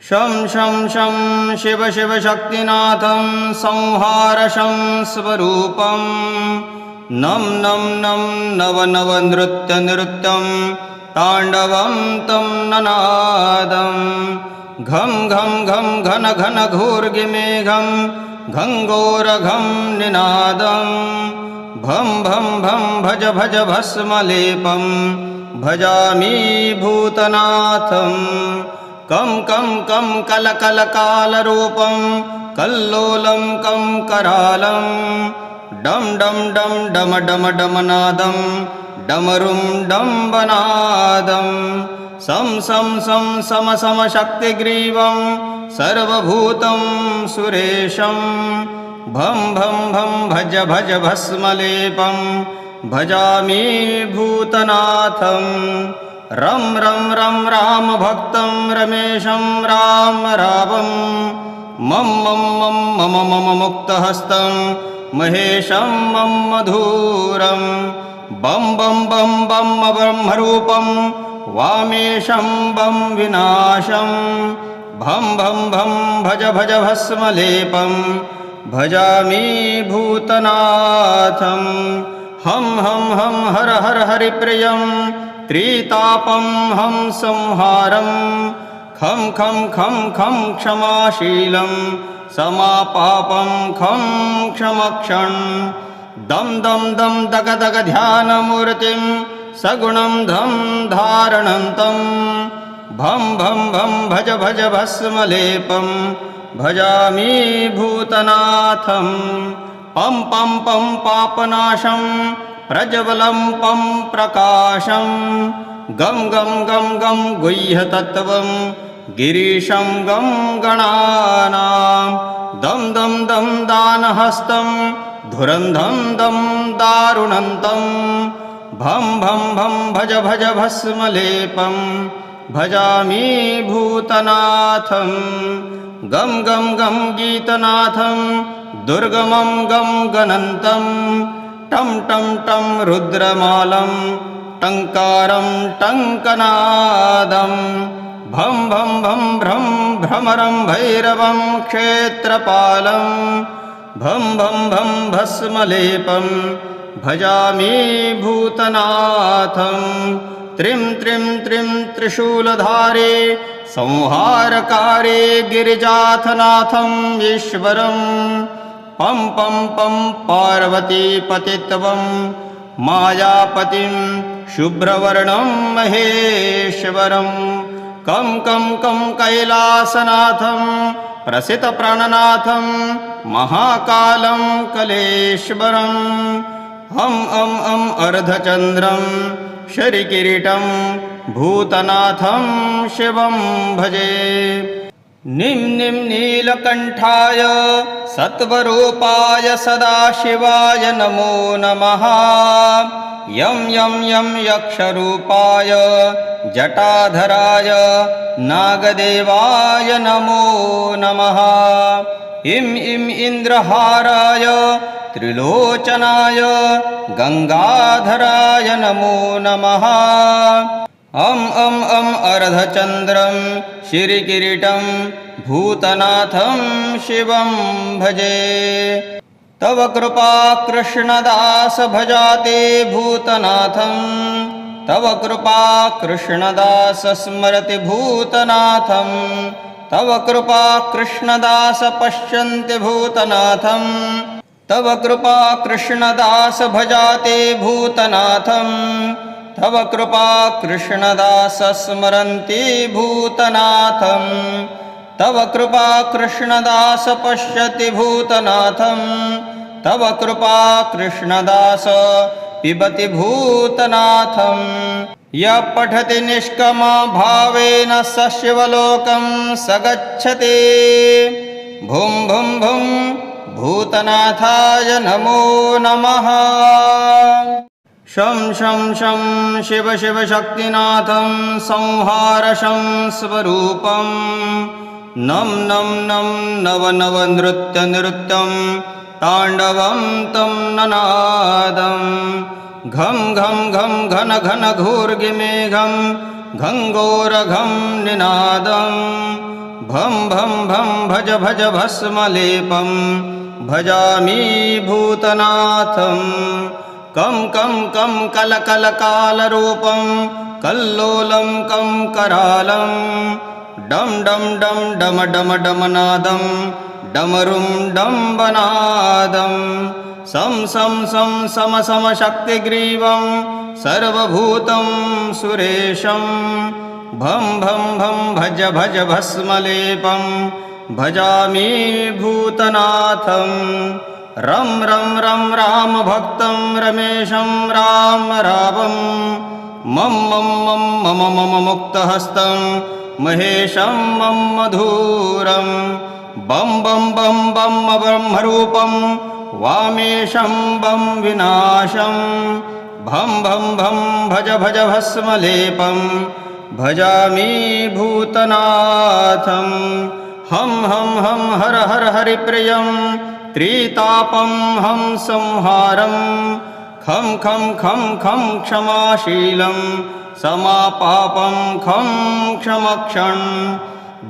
शं शं शं शिव शिव शक्तिनाथं संहारशं स्वरूपं नं नं नं नव नव नृत्य नृत्यं ताण्डवं तं ननादं घं घं घं घन घन घूर्गिमेघं घङ्घोरघं निनादं भं भं भं भज भज भस्मलेपं भजामि भूतनाथं कं कं कं कल कल कालरूपं कल्लोलं कं करालं डम डम डम डम डम डमनादं डमरुं डम्बनादं सं सं सं सम सम शक्तिग्रीवं सर्वभूतं सुरेशं भं भं भं भज भज भस्मलेपं भजामि भूतनाथं रं रं रं रामभक्तं रमेशं राम रावं मम मम मम मम मम मुक्तहस्तं महेशं मम मधुरं बं बं बं बं ब्रह्मरूपं वामेशं बं विनाशं भं भं भं भज भज भस्मलेपं भजामि भूतनाथं हं हं हं हर हर हरिप्रियं त्रितापं हं संहारं खं खं खं खं क्षमाशीलं समापापं खं क्षमक्षं दं दं दं दग दग ध्यानमूर्तिं सगुणं धं धारणन्तं भं भं भं भज भज भस्मलेपं भजामि भूतनाथं पं पं पं पापनाशं प्रज्वलं पं प्रकाशं गं गं गं गं गुह्यतत्त्वं गिरीशं गं गणानां दं दं दं दानहस्तं धुरन्धं दं दारुणन्तं भं भं भं भज भज भस्मलेपं भजामि भूतनाथं गं गं गं गीतनाथं दुर्गमं गं गणन्तं टं टं टं रुद्रमालं टङ्कारं टङ्कनादं भं भं भं भ्रं भ्रमरं भैरवं क्षेत्रपालं भं भं भं भस्मलेपं भजामि भूतनाथं त्रिं त्रिं त्रिं त्रिशूलधारे संहारकारे गिरिजाथनाथं ईश्वरं पं पं पं पार्वतीपतित्वं मायापतिं शुभ्रवर्णं महेश्वरं कं कं कं कैलासनाथं प्रसितप्राणनाथं महाकालं कलेश्वरं हं अं अं अर्धचन्द्रं शरिकिरीटं भूतनाथं शिवं भजे निं निं नीलकण्ठाय सत्वरूपाय सदाशिवाय नमो नमः यं यं यं यक्षरूपाय जटाधराय नागदेवाय नमो नमः इं इं इन्द्रहाराय त्रिलोचनाय गंगाधराय नमो नमः अं अं अं अर्धचन्द्रं शिरिकिरीटं भूतनाथं शिवं भजे तव कृपा कृष्णदास भजाते भूतनाथं तव कृपा कृष्णदास स्मरति भूतनाथं तव कृपा कृष्णदास पश्यन्ति भूतनाथं तव कृपा कृष्णदास भजाते भूतनाथं तव कृपा कृष्णदास स्मरन्ति भूतनाथं तव कृपा कृष्णदास पश्यति भूतनाथं तव कृपा कृष्णदास पिबति भूतनाथं यः पठति निष्कामभावेन स शिवलोकं स गच्छति भुं भुं भुं भूतनाथाय नमो नमः शं शं शं शिव शिव शक्तिनाथं संहारशं स्वरूपं नं नं नं नव नव नृत्य नृत्यं ताण्डवं तं ननादं घं घं घं घन घन घूर्गिमेघं घङ्घोरघं निनादं भं भं भं भज भज भस्मलेपं भजामि भूतनाथं कं कं कं कलकलकालरूपं कल्लोलं कं करालं डम डम डम डम डम डमनादं डमरुं डम्बनादं सं सं सं सम सम शक्तिग्रीवं सर्वभूतं सुरेशं भं भं भं भज भज भस्मलेपं भजामि भूतनाथं रं रं रं रामभक्तं रमेशं राम रावं मम मम मम मम मम मुक्तहस्तं महेशं मम मधुरं बं बं बं बं ब्रह्मरूपं वामेशं बं विनाशं भं भं भं भज भज भस्मलेपं भजामि भूतनाथं हम हम हम हर हर हरिप्रियं त्रितापं हम संहारं खं खं खं खं क्षमाशीलं समापापं खं क्षमक्षं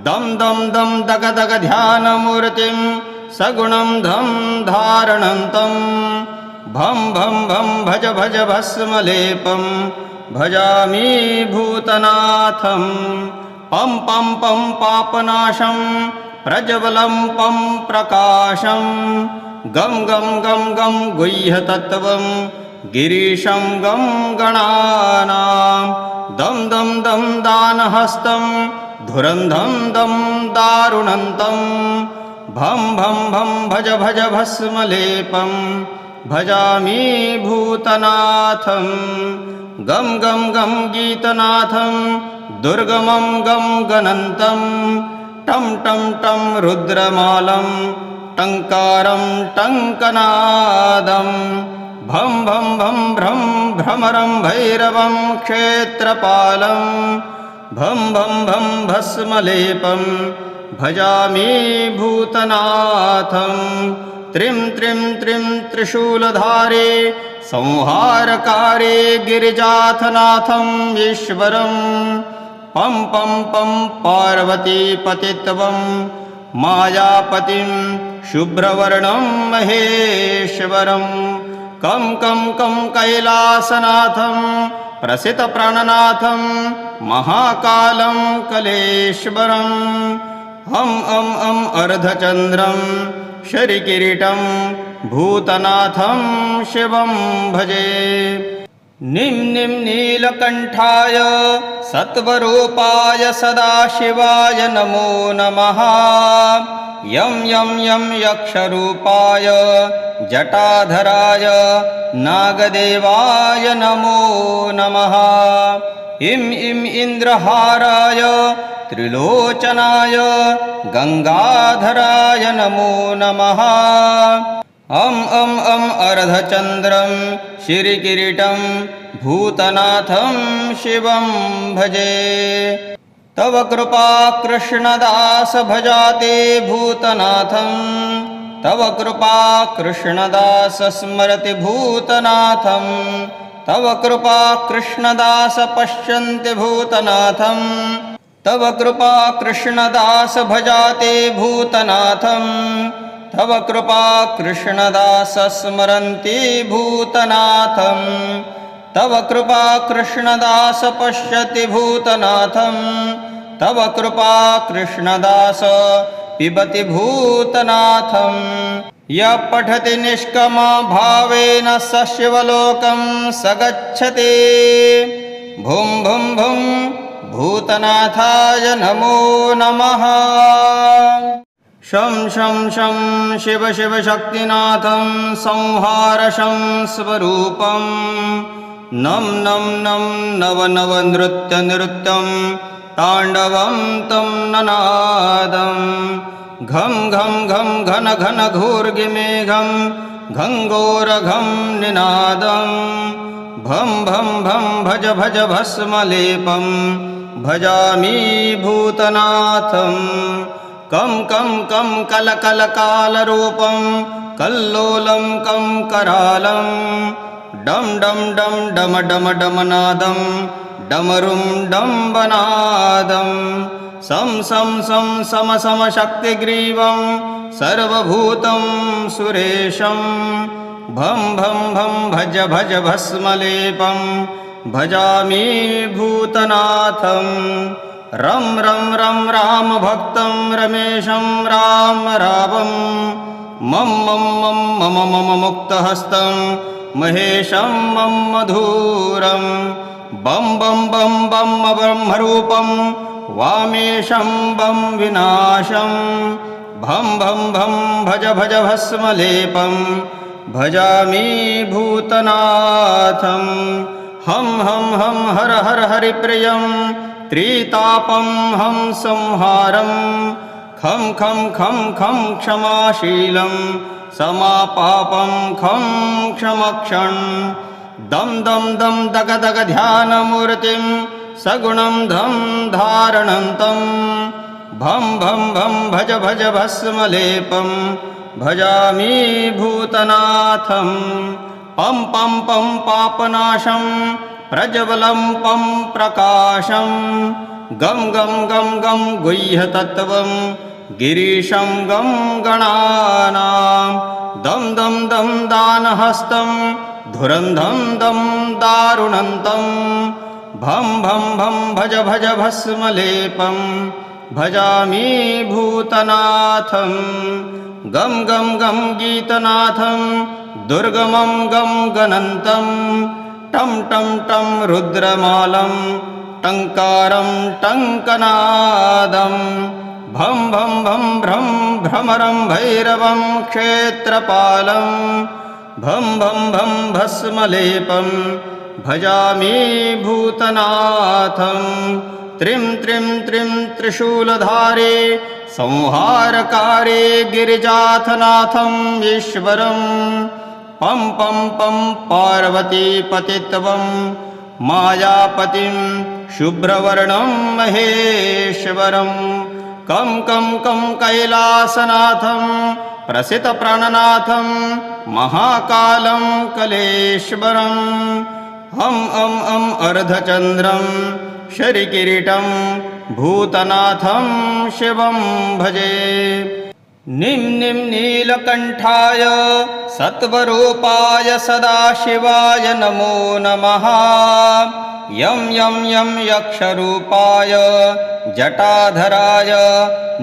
दम दम दम दग दग ध्यानमूर्तिं सगुणं धं धारणन्तं भं भं भं भज भज भस्मलेपं भजामि भूतनाथं पं पं पं पापनाशं प्रज्वलं पं प्रकाशं गं गं गं गं गुह्यतत्त्वं गिरीशं गं गणानां दं दं दं दानहस्तं धुरन्धं दं दारुणन्तं भं भं भं भज भज भस्मलेपं भजामि भूतनाथं गं गं गं गीतनाथं दुर्गमं गं गणन्तं टं टं टं रुद्रमालं टङ्कारं टङ्कनादं भं भं भं भ्रं भ्रमरं भैरवं क्षेत्रपालं भं भं भं भस्मलेपं भजामि भूतनाथं त्रिं त्रिं त्रिं त्रिशूलधारे संहारकारे गिरिजाथनाथं ईश्वरं पं पं पं पार्वतीपतित्वं मायापतिं शुभ्रवर्णं महेश्वरं कं कं कं कैलासनाथं प्रसितप्राणनाथं महाकालं कलेश्वरं हम अम अम अर्धचन्द्रं शरिकिरीटं भूतनाथं शिवं भजे निं निं नीलकण्ठाय सत्वरूपाय सदाशिवाय नमो नमः यं यं यं यक्षरूपाय जटाधराय नागदेवाय नमो नमः इं इं इन्द्रहाराय त्रिलोचनाय गंगाधराय नमो नमः अम अम अम अर्धचन्द्रं श्रीकिरीटं भूतनाथं शिवं भजे तव कृपा कृष्णदास भजाते भूतनाथं तव कृपा कृष्णदास स्मरति भूतनाथं तव कृपा कृष्णदास पश्यन्ति भूतनाथं तव कृपा कृष्णदास भजाते भूतनाथं तव कृपा कृष्णदास स्मरन्ति भूतनाथं तव कृपा कृष्णदास पश्यति भूतनाथं तव कृपा कृष्णदास पिबति भूतनाथं यः पठति निष्कामभावेन स शिवलोकं स गच्छति भुं भुं भुं भूतनाथाय नमो नमः शं शं शं शिव शिव शक्तिनाथं संहारशं स्वरूपं नं नं नं नव नव नृत्य नृत्यं ताण्डवं तं ननादं घं घं घं घन घन घूर्गिमेघं घङ्घोरघं निनादं भं भं भं भज भज भस्मलेपं भजामि भूतनाथं कं कं कं कलकलकालरूपं कल्लोलं कं करालं डम डम डम डम डम डमनादं डमरुं डम्बनादं सं सं सं सम सम शक्तिग्रीवं सर्वभूतं सुरेशं भं भं भं भज भज भस्मलेपं भजामि भूतनाथं रं रं रं रामभक्तं रमेशं राम रावं मम मम मम मम मम मुक्तहस्तं महेशं मम मधुरं बं बं बं बं ब्रह्मरूपं वामेशं बं विनाशं भं भं भं भज भज भस्मलेपं भजामि भूतनाथं हं हं हं हर हर हरिप्रियं त्रितापं हं संहारं खं खं खं खं क्षमाशीलं समापापं खं क्षमक्षं दं दं दं दग दग ध्यानमूर्तिं सगुणं धं धारणन्तं भं भं भं भज भज भस्मलेपं भजामि भूतनाथं पं पं पं पापनाशं प्रज्वलं पं प्रकाशं गं गं गं गं गुह्यतत्त्वं गिरीशं गं गणानां दं दं दं दानहस्तं धुरन्धं दं दारुणन्तं भं भं भं भज भज भस्मलेपं भजामि भूतनाथं गं गं गं गीतनाथं दुर्गमं गं गणन्तं टं टं टं रुद्रमालं टङ्कारं टङ्कनादं भं भं भं भ्रं भ्रमरं भैरवं क्षेत्रपालं भं भं भं भस्मलेपं भजामि भूतनाथं त्रिं त्रिं त्रिं त्रिशूलधारे संहारकारे गिरिजाथनाथं ईश्वरं पं पं पं पार्वतीपतित्वं मायापतिं शुभ्रवर्णं महेश्वरं कं कं कं कैलासनाथं प्रसितप्राणनाथं महाकालं कलेश्वरं हं अं अं अर्धचन्द्रं शरिकिरीटं भूतनाथं शिवं भजे निं निं नीलकण्ठाय सत्वरूपाय सदाशिवाय नमो नमः यं यं यं यक्षरूपाय जटाधराय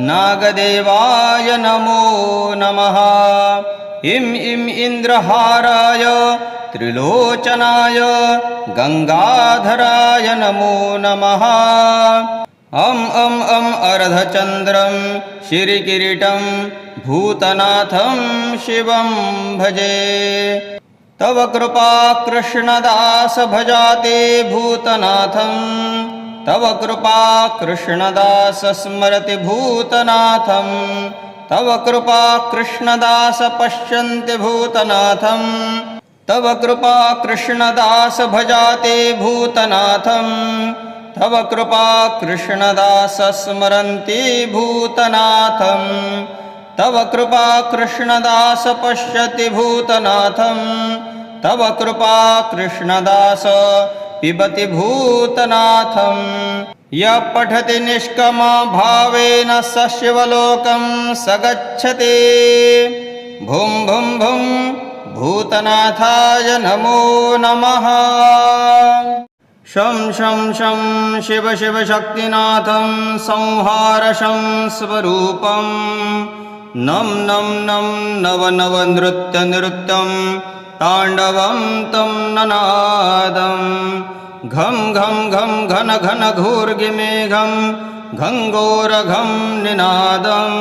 नागदेवाय नमो नमः इं इं इन्द्रहाराय त्रिलोचनाय गंगाधराय नमो नमः अं अं अं अर्धचन्द्रं शिरिकिरीटं भूतनाथं शिवं भजे तव कृपा कृष्णदास भजाते भूतनाथं तव कृपा कृष्णदास स्मरति भूतनाथं तव कृपा कृष्णदास पश्यन्ति भूतनाथं तव कृपा कृष्णदास भजाते भूतनाथं तव कृपा कृष्णदास स्मरन्ति भूतनाथं तव कृपा कृष्णदास पश्यति भूतनाथं तव कृपा कृष्णदास पिबति भूतनाथं यः पठति निष्कामभावेन स शिवलोकं स गच्छति भुं भुं भुं भूतनाथाय नमो नमः शं शं शं शिव शिव शक्तिनाथं संहारशं स्वरूपं नं नं नं नव नव नृत्य नृत्यं ताण्डवं तं ननादं घं घं घं घन घन घूर्गिमेघं घङ्घोरघं निनादं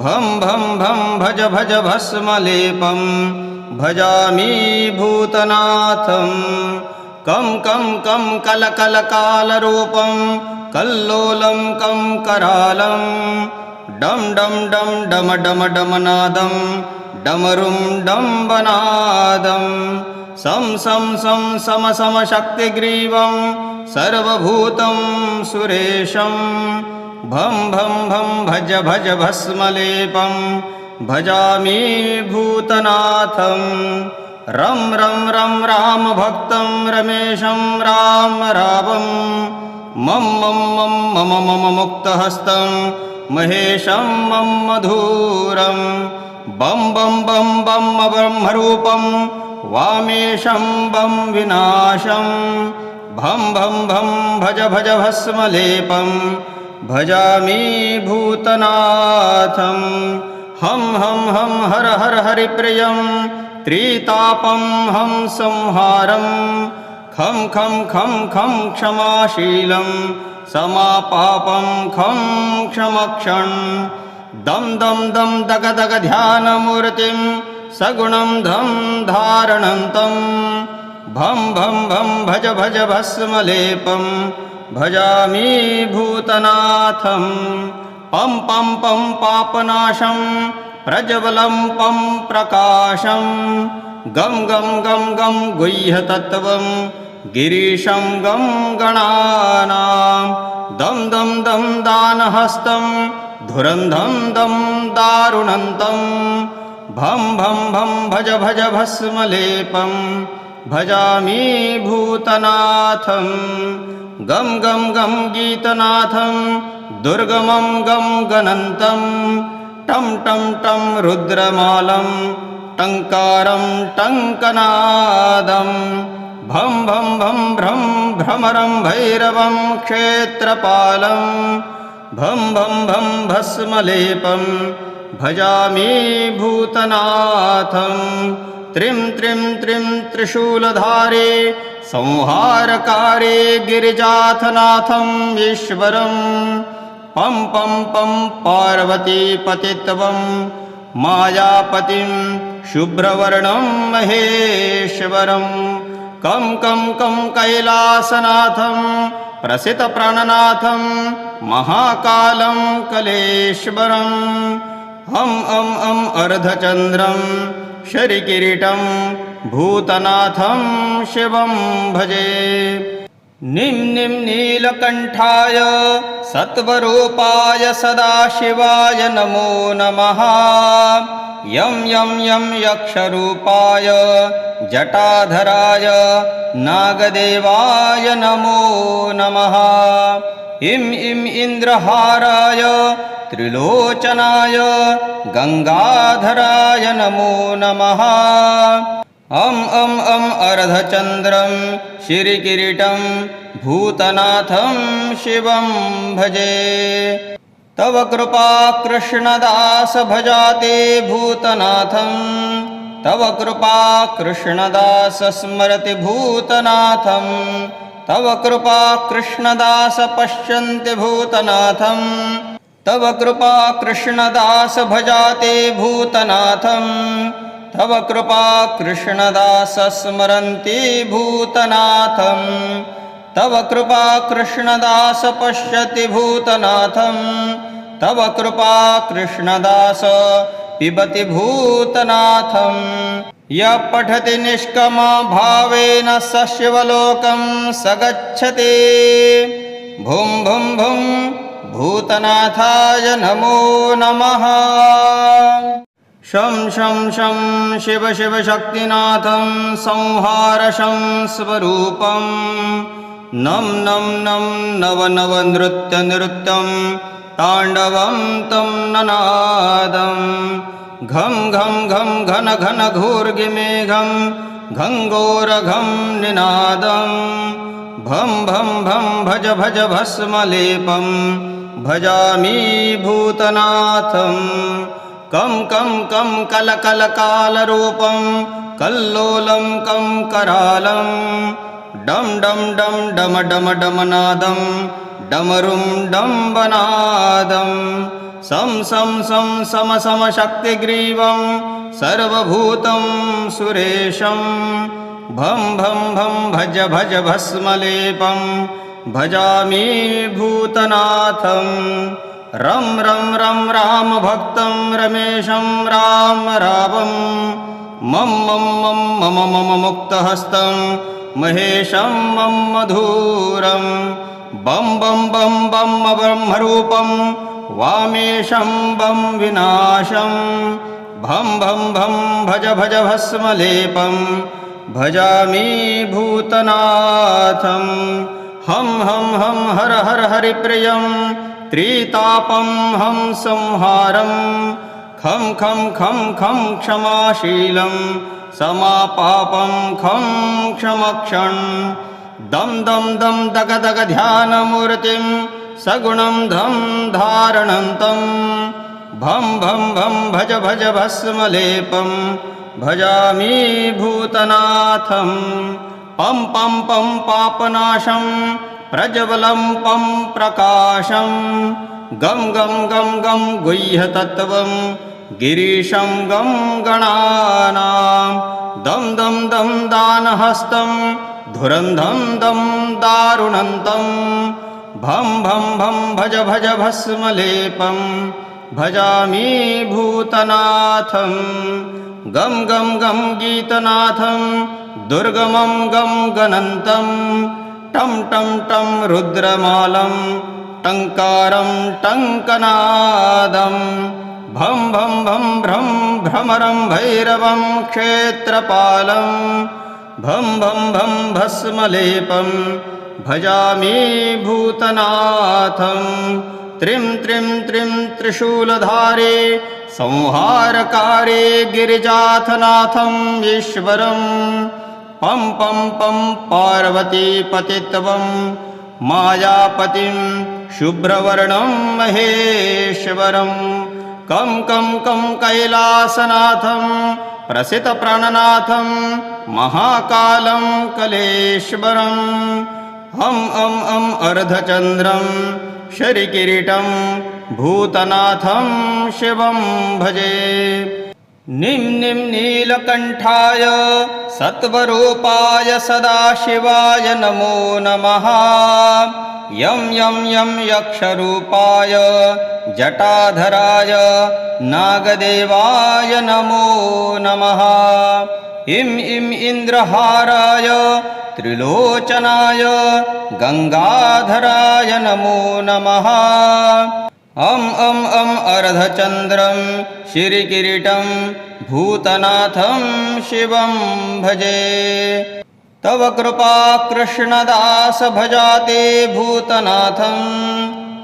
भं भं भं भज भज भस्मलेपं भजामि भूतनाथं कं कं कं कलकलकालरूपं कल्लोलं कं करालं डं डं डं डम डम डमनादं डमरुं डम्बनादं सं सं सं सम सम शक्तिग्रीवं सर्वभूतं सुरेशं भं भं भं भज भज भस्मलेपं भजामि भूतनाथं रं रं रं रामभक्तं रमेशं राम रावं मम मम मम मम मम मुक्तहस्तं महेशं मम मधुरं बम बम बम बम ब्रह्मरूपं वामेशं बम विनाशं भम भम भम भज भज भस्मलेपं भजामि भूतनाथं हम हम हम हर हर हरिप्रियं त्रितापं हम संहारं खं खं खं खं क्षमाशीलं समापापं खं क्षमक्षं दम दम दम दग दग ध्यानमूर्तिं सगुणं धम धारणं तं भम भम भम भज भज भस्मलेपं भजामि भूतनाथं पं पं पं पापनाशं प्रज्वलं पं प्रकाशं गम गम गम गम गुह्यतत्त्वं गिरीशं गम गणानां दम दम दम दानहस्तं धुरन्धं दम दारुणन्तं भम भम भम भज भज भस्मलेपं भजामि भूतनाथं गम गम गम गीतनाथं दुर्गमं गम गणन्तं टं टं टं रुद्रमालं टङ्कारं टङ्कनादं भम भम भम भ्रम भ्रमरं भैरवं क्षेत्रपालं भम भम भम भस्मलेपं भजामि भूतनाथं त्रिं त्रिं त्रिं त्रिशूलधारे संहारकारे गिरिजाथनाथं ईश्वरं पं पं पं पार्वतीपतित्वं मायापतिं शुभ्रवर्णं महेश्वरं कं कं कं कैलासनाथं प्रसितप्राणनाथं महाकालं कलेश्वरं हम अम अम अर्धचन्द्रं शरिकिरीटं भूतनाथं शिवं भजे निं निं नीलकण्ठाय सत्वरूपाय सदाशिवाय नमो नमः यं यं यं यक्षरूपाय जटाधराय नागदेवाय नमो नमः इं इं इन्द्रहाराय त्रिलोचनाय गंगाधराय नमो नमः अम अम अम अर्धचन्द्रं शिरिकिरीटं भूतनाथं शिवं भजे तव कृपा कृष्णदास भजाते भूतनाथं तव कृपा कृष्णदास स्मरति भूतनाथं तव कृपा कृष्णदास पश्यन्ति भूतनाथं तव कृपा कृष्णदास भजाते भूतनाथं तव कृपा कृष्णदास स्मरन्ति भूतनाथं तव कृपा कृष्णदास पश्यति भूतनाथं तव कृपा कृष्णदास पिबति भूतनाथं यः पठति निष्कामभावेन स शिवलोकं स गच्छति भुं भुं भुं भूतनाथाय नमो नमः शं शं शं शिव शिव शक्तिनाथं संहारशं स्वरूपं नं नं नं नव नव नृत्य नृत्यं ताण्डवं तं ननादं घं घं घं घन घन घोर्गिमेघं घङ्घोरघं निनादं भं भं भं भज भज भस्मलेपं भजामि भूतनाथं कं कं कं कलकलकालरूपं कल्लोलं कं करालं डम डम डम डम डम डमनादं डमरुं डम्बनादं सं सं सं सम सम शक्तिग्रीवं सर्वभूतं सुरेशं भं भं भं भज भज भस्मलेपं भजामि भूतनाथं रं रं रं रामभक्तं रमेशं राम रावं मम मम मम मम मम मुक्तहस्तं महेशं मम मधुरं बम बम बम बम ब्रह्मरूपं वामेशं बम विनाशं भम भम भम भज भज भस्मलेपं भजामि भूतनाथं हम हर हर हरिप्रियं त्रितापं हम संहारं खं खं क्षमाशीलं समापापं खं क्षमक्षं दम दग दग ध्यानमूर्तिं सगुणं धं धारणन्तं भं भज भस्मलेपं भजामि भूतनाथं पं पापनाशं प्रज्वलं पं प्रकाशं गं गुह्यतत्त्वं गिरीशं गं गणानां दं दानहस्तं धुरन्धं दं दारुणन्तं भं भज भस्मलेपं भजामि भूतनाथं गं गीतनाथं दुर्गमं गं गणन्तं टं रुद्रमालं टङ्कारं टङ्कनादं भं भ्रमरं भैरवं क्षेत्रपालं भं भस्मलेपं भजामि भूतनाथं त्रिं त्रिशूलधारे संहारकारे गिरिजाथनाथं ईश्वरं पं पार्वतीपतित्वं मायापतिं शुभ्रवर्णं महेश्वरं कं कैलासनाथं प्रसितप्राणनाथं महाकालं कलेश्वरं हम अर्धचन्द्रं शरिकिरीटं भूतनाथं शिवं भजे निं नीलकण्ठाय सत्वरूपाय सदाशिवाय नमो नमः यं यक्षरूपाय जटाधराय नागदेवाय नमो नमः इं इन्द्रहाराय त्रिलोचनाय गंगाधराय नमो नमः अं अर्धचन्द्रं श्रीकिरीटं भूतनाथं शिवं भजे तव कृपा कृष्णदास भजाते भूतनाथं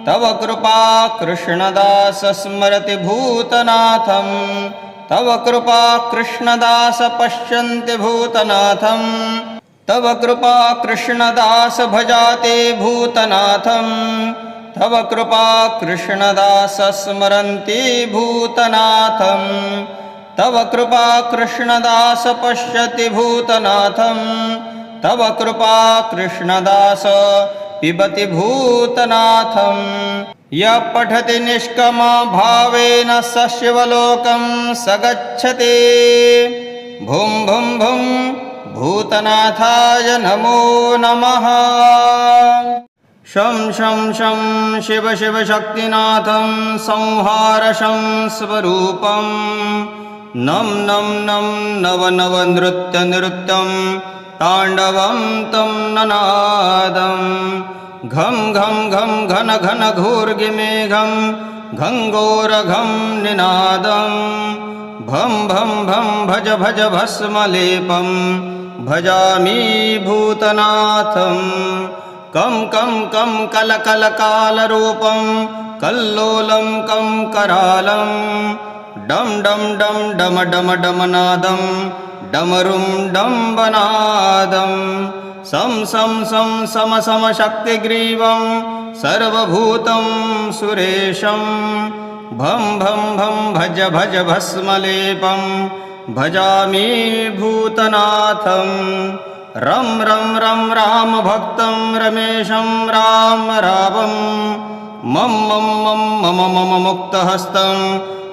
तव कृपा कृष्णदास स्मरति भूतनाथं तव कृपा कृष्णदास पश्यन्ति भूतनाथं तव कृपा कृष्णदास भजाते भूतनाथं तव कृपा कृष्णदास स्मरन्ति भूतनाथं तव कृपा कृष्णदास पश्यति भूतनाथं तव कृपा कृष्णदास पिबति भूतनाथं यः पठति निष्कामभावेन स शिवलोकं स गच्छति भुं भूतनाथाय नमो नमः शं शिव शक्तिनाथं संहारशं स्वरूपं नं नव नृत्यं ताण्डवं तं ननादं घं घन घोर्गिमेघं घङ्घोरघं निनादं भं भज भस्मलेपं भजामि भूतनाथं कं कलकालरूपं कल्लोलं कं करालं डम डमनादं डमरुं डम्बनादं सम शक्तिग्रीवं सर्वभूतं सुरेशं भं भज भस्मलेपं भजामि भूतनाथं रं रामभक्तं रमेशं रामं मम मुक्तहस्तं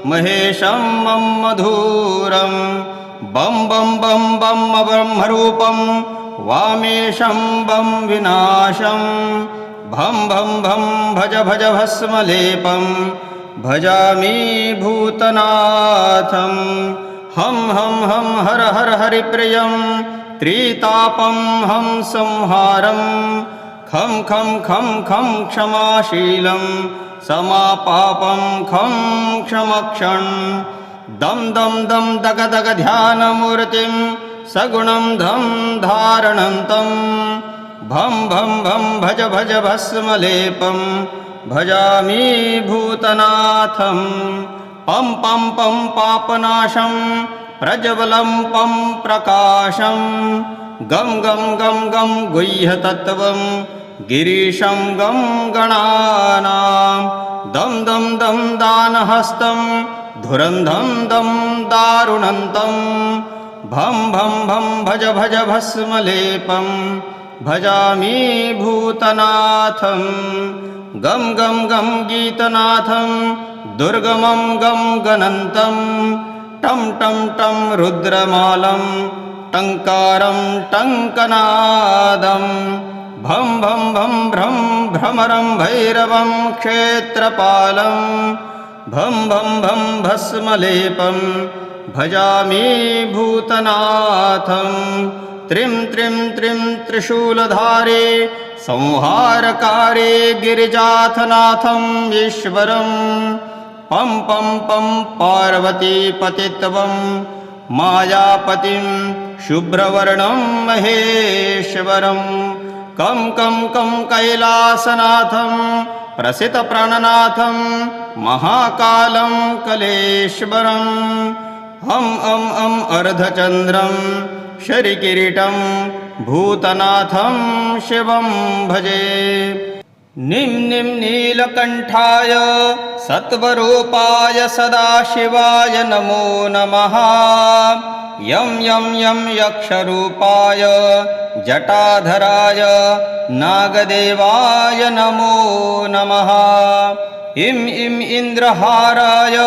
महेशं मम मधुरं बं ब्रह्मरूपं वामेशं बं विनाशं भं भज भस्मलेपं भजामि भूतनाथं हम हर हरिप्रियं त्रितापं हम संहारं खं क्षमाशीलं समापापं खं क्षमक्षं दम दग ध्यानमूर्तिं सगुणं धं धारणन्तं भं भं भं भज भज भस्मलेपं भजामि भूतनाथं पं पं पं पापनाशं प्रज्वलं पं प्रकाशं गं गं गं गं गुह्यतत्त्वं गिरीशं गं गणानां दं दं दं दानहस्तं धुरन्धं दं दारुणन्तं भं भं भं भज भज भस्मलेपं भजामि भूतनाथं गं गं गं गीतनाथं दुर्गमं गं गणन्तं टं टं टं रुद्रमालं टङ्कारं टङ्कनादं भं भं भं भ्रं भ्रमरं भैरवं क्षेत्रपालं भं भं भं भस्मलेपं भजामि भूतनाथं त्रिं त्रिं त्रिं त्रिशूलधारे संहारकारे गिरिजाथनाथं ईश्वरं पं पं पं पार्वतीपतित्वं मायापतिं शुभ्रवर्णं महेश्वरं कं कं कं कैलासनाथं प्रसितप्राणनाथं महाकालं कलेश्वरं हं अं अं अर्धचन्द्रं शरिकिरीटं भूतनाथं शिवं भजे निं निं नीलकण्ठाय सत्वरूपाय सदाशिवाय नमो नमः यं यं यं यक्षरूपाय जटाधराय नागदेवाय नमो नमः इं इं इन्द्रहाराय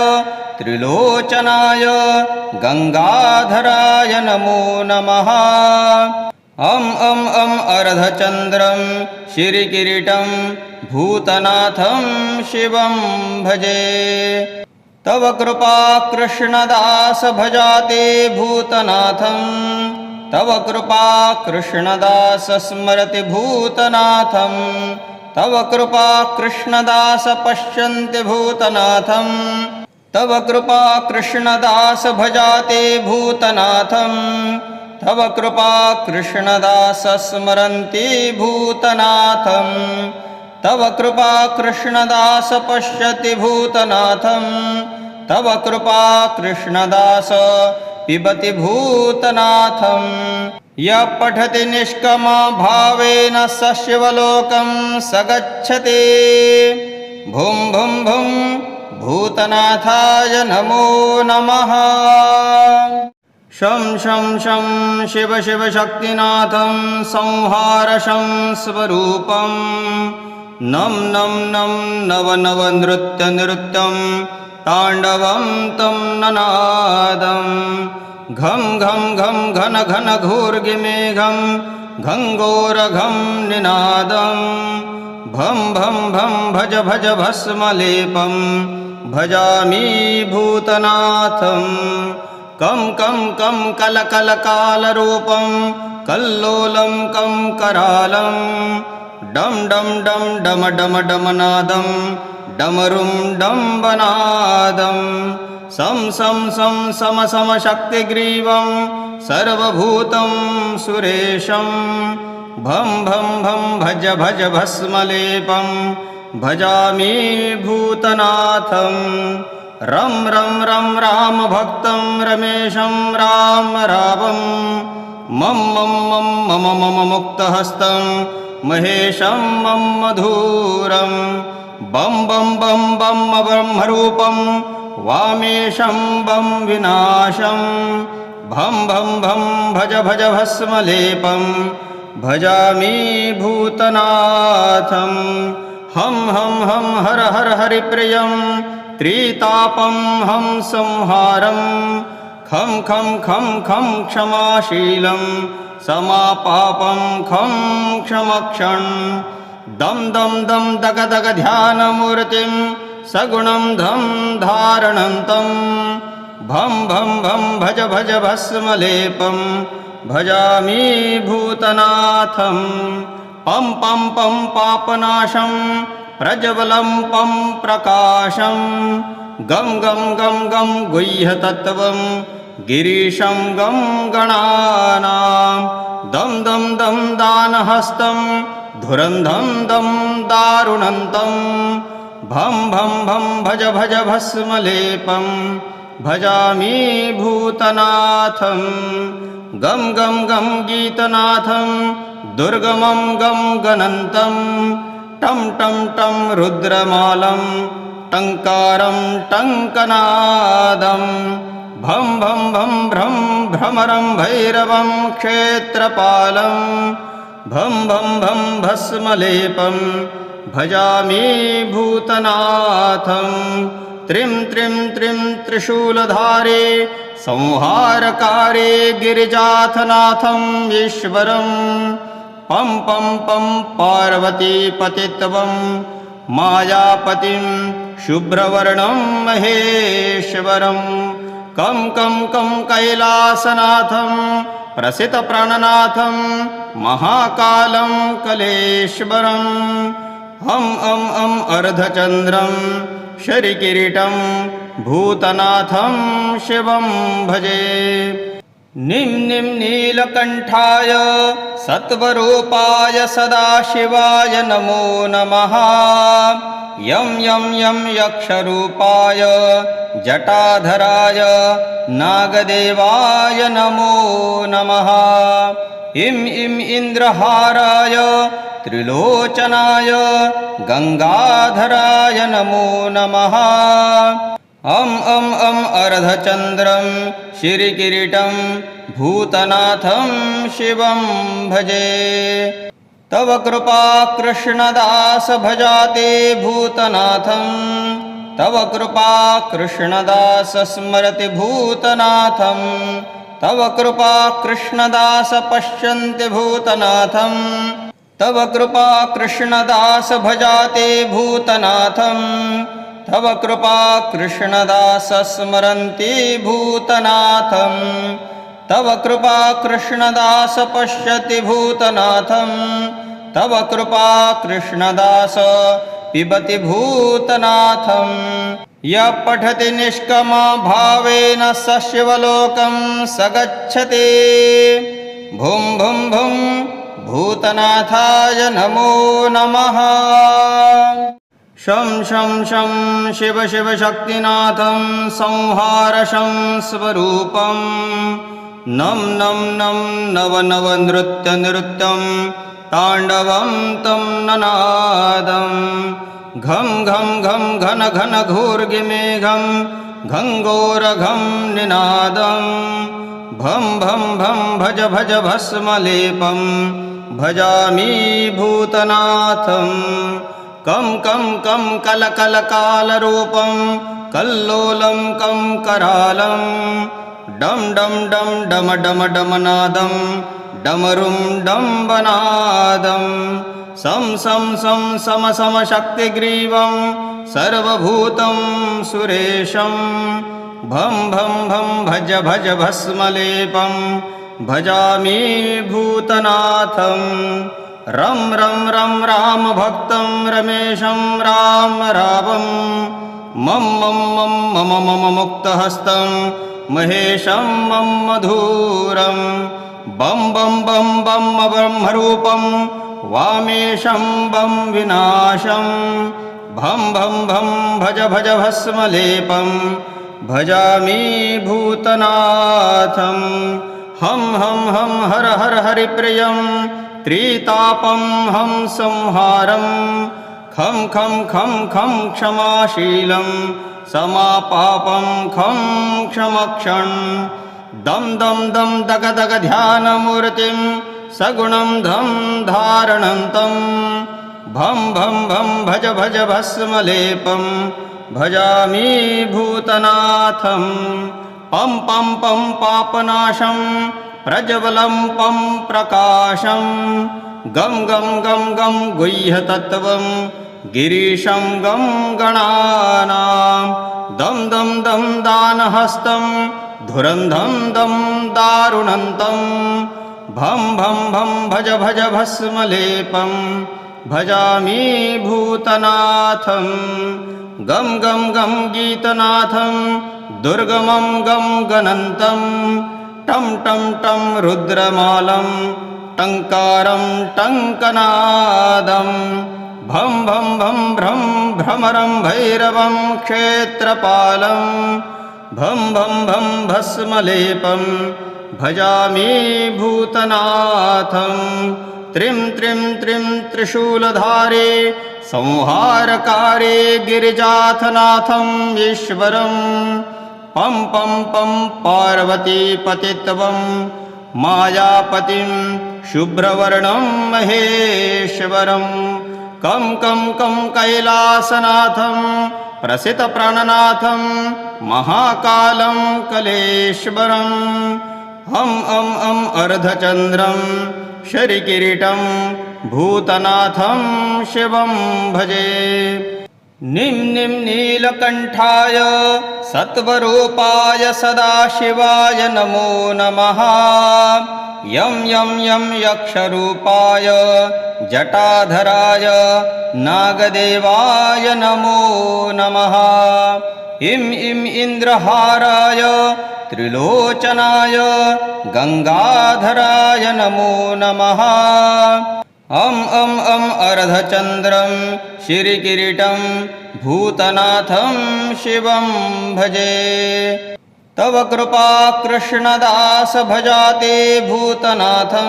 त्रिलोचनाय गंगाधराय नमो नमः अं अं अं अर्धचन्द्रं शिरिकिरीटं भूतनाथं शिवं भजे तव कृपा कृष्णदास भजाते भूतनाथं तव कृपा कृष्णदास स्मरति भूतनाथं तव कृपा कृष्णदास पश्यन्ति भूतनाथं तव कृपा कृष्णदास भजाते भूतनाथं तव कृपा कृष्णदास स्मरन्ति भूतनाथं तव कृपा कृष्णदास पश्यति भूतनाथं तव कृपा कृष्णदास पिबति भूतनाथं यः पठति निष्कामभावेन स शिवलोकं स गच्छति भुं भुं भुं भूतनाथाय नमो नमः शं शं शं शिव शिव शक्तिनाथं संहारशं स्वरूपं नं नं नं नव नव नृत्य नृत्यं ताण्डवं तं ननादं घं घं घं घन घन घोर्गिमेघं घङ्घोरघं निनादं भं भं भं भज भज भस्मलेपं भजामि भूतनाथं कं कं कं कलकलकालरूपं कल्लोलं कं करालं डं डं डं डम डम डमनादं डमरुं डम्बनादं सं सं सं सम सम शक्तिग्रीवं सर्वभूतं सुरेशं भं भं भं भज भज भस्मलेपं भजामि भूतनाथं रं रं रं रामभक्तं रमेशं राम रावं मम मम मम मम मम मुक्तहस्तं महेशं मम मधुरं बं बं बं बं ब्रह्मरूपं वामेशं बं विनाशं भं भं भं भज भज भस्मलेपं भजामि भूतनाथं हं हं हं हर हर हरिप्रियं त्रितापं हं संहारं खं खं खं खं क्षमाशीलं समापापं खं क्षमक्षं दं दं दं दग दग ध्यानमूर्तिं सगुणं धं धारणन्तं भं भं भं भज भज भस्मलेपं भजामि भूतनाथं पं पं पं पापनाशं प्रज्वलं पं प्रकाशं गं गं गं गं गुह्यतत्त्वं गिरीशं गं गणानां दं दं दं दानहस्तं धुरन्धं दं दारुणन्तं भं भं भं भज भज भस्मलेपं भजामि भूतनाथं गं गं गं गीतनाथं दुर्गमं गं गणन्तं टं टं टं रुद्रमालं टङ्कारं टङ्कनादं भं भं भं भ्रं भ्रमरं भैरवं क्षेत्रपालं भं भं भं भस्मलेपं भजामि भूतनाथं त्रिं त्रिं त्रिं त्रिशूलधारे संहारकारे गिरिजाथनाथं ईश्वरं पं पं पं पार्वतीपतित्वं मायापतिं शुभ्रवर्णं महेश्वरं कं कं कं कैलासनाथं प्रसितप्राणनाथं महाकालं कलेश्वरं हम अम अम अर्धचन्द्रं शरिकिरीटं भूतनाथं शिवं भजे निं निं नीलकण्ठाय सत्वरूपाय सदाशिवाय नमो नमः यं यं यं यक्षरूपाय जटाधराय नागदेवाय नमो नमः इं इं इन्द्रहाराय त्रिलोचनाय गंगाधराय नमो नमः अम अम अम अर्धचन्द्रं श्रीकिरीटं भूतनाथं शिवं भजे तव कृपा कृष्णदास भजाते भूतनाथं तव कृपा कृष्णदास स्मरति भूतनाथं तव कृपा कृष्णदास पश्यन्ति भूतनाथं तव कृपा कृष्णदास भजाते भूतनाथं तव कृपा कृष्णदास स्मरन्ति भूतनाथं तव कृपा कृष्णदास पश्यति भूतनाथं तव कृपा कृष्णदास पिबति भूतनाथं यः पठति निष्कमा भावेन स शिवलोकं स गच्छति भुं भुं भुं भूतनाथाय नमो नमः शं शं शं शिव शिव शक्तिनाथं संहारशं स्वरूपं नं नं नं नव नव नृत्य नृत्यं ताण्डवं तं ननादं घं घं घं घन घन घूर्गिमेघं घङ्घोरघं निनादं भं भं भं भज भज भस्मलेपं भजामि भूतनाथं कं कं कं कल कल कालरूपं कल्लोलं कं करालं डम डम डम डम डम डमनादं डमरुं डम्बनादं सं सं सं सम सम शक्तिग्रीवं सर्वभूतं सुरेशं भं भं भं भज भज भस्मलेपं भजामि भूतनाथं रं रं रं रामभक्तं रमेशं राम रावं मम मम मम मम मम मुक्तहस्तं महेशं मम मधुरं बं बं बं बं ब्रह्मरूपं वामेशं बं विनाशं भं भं भं भज भज भस्मलेपं भजामि भूतनाथं हम हम हम हर हर हरिप्रियं त्रितापं हम संहारं खं खं खं खं क्षमाशीलं समापापं खं क्षमक्षं दं दं दं दग दग ध्यानमूर्तिं सगुणं धं धारणन्तं भं भं भं भज भज भस्मलेपं भजामि भूतनाथं पं पं पं पापनाशं प्रज्वलं पं प्रकाशं गं गं गं गं गुह्यतत्त्वं गिरीशं गं गणानां दं दं दं दानहस्तं धुरन्धं दं दारुणन्तं भं भं भं भज भज भस्मलेपं भजामि भूतनाथं गं गं गं गीतनाथं दुर्गमं गं गणन्तं टं टं टं रुद्रमालं टङ्कारं टङ्कनादं भं भं भं भ्रं भ्रमरं भैरवं क्षेत्रपालं भं भं भं भस्मलेपं भजामि भूतनाथं त्रिं त्रिं त्रिं त्रिशूलधारे संहारकारे गिरिजाथनाथं ईश्वरं पं पं पं पार्वतीपतित्वं मायापतिं शुभ्रवर्णं महेश्वरं कं कं कं कैलासनाथं प्रसितप्राणनाथं महाकालं कलेश्वरं हम अम अम अर्धचन्द्रं शरिकिरीटं भूतनाथं शिवं भजे निं निं नीलकण्ठाय सत्वरूपाय सदाशिवाय नमो नमः यं यं यं यक्षरूपाय जटाधराय नागदेवाय नमो नमः इं इं इन्द्रहाराय त्रिलोचनाय गंगाधराय नमो नमः अम अम अम अर्धचन्द्रं शिरिकिरीटं भूतनाथं शिवं भजे तव कृपा कृष्णदास भजाते भूतनाथं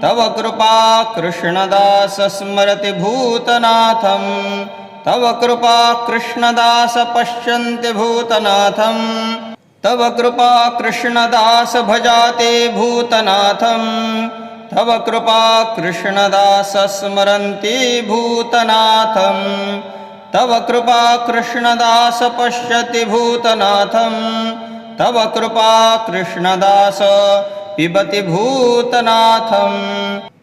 तव कृपा कृष्णदास स्मरति भूतनाथं तव कृपा कृष्णदास पश्यन्ति भूतनाथं तव कृपा कृष्णदास भजाते भूतनाथं तव कृपा कृष्णदास स्मरन्ति भूतनाथं तव कृपा कृष्णदास पश्यति भूतनाथं तव कृपा कृष्णदास पिबति भूतनाथं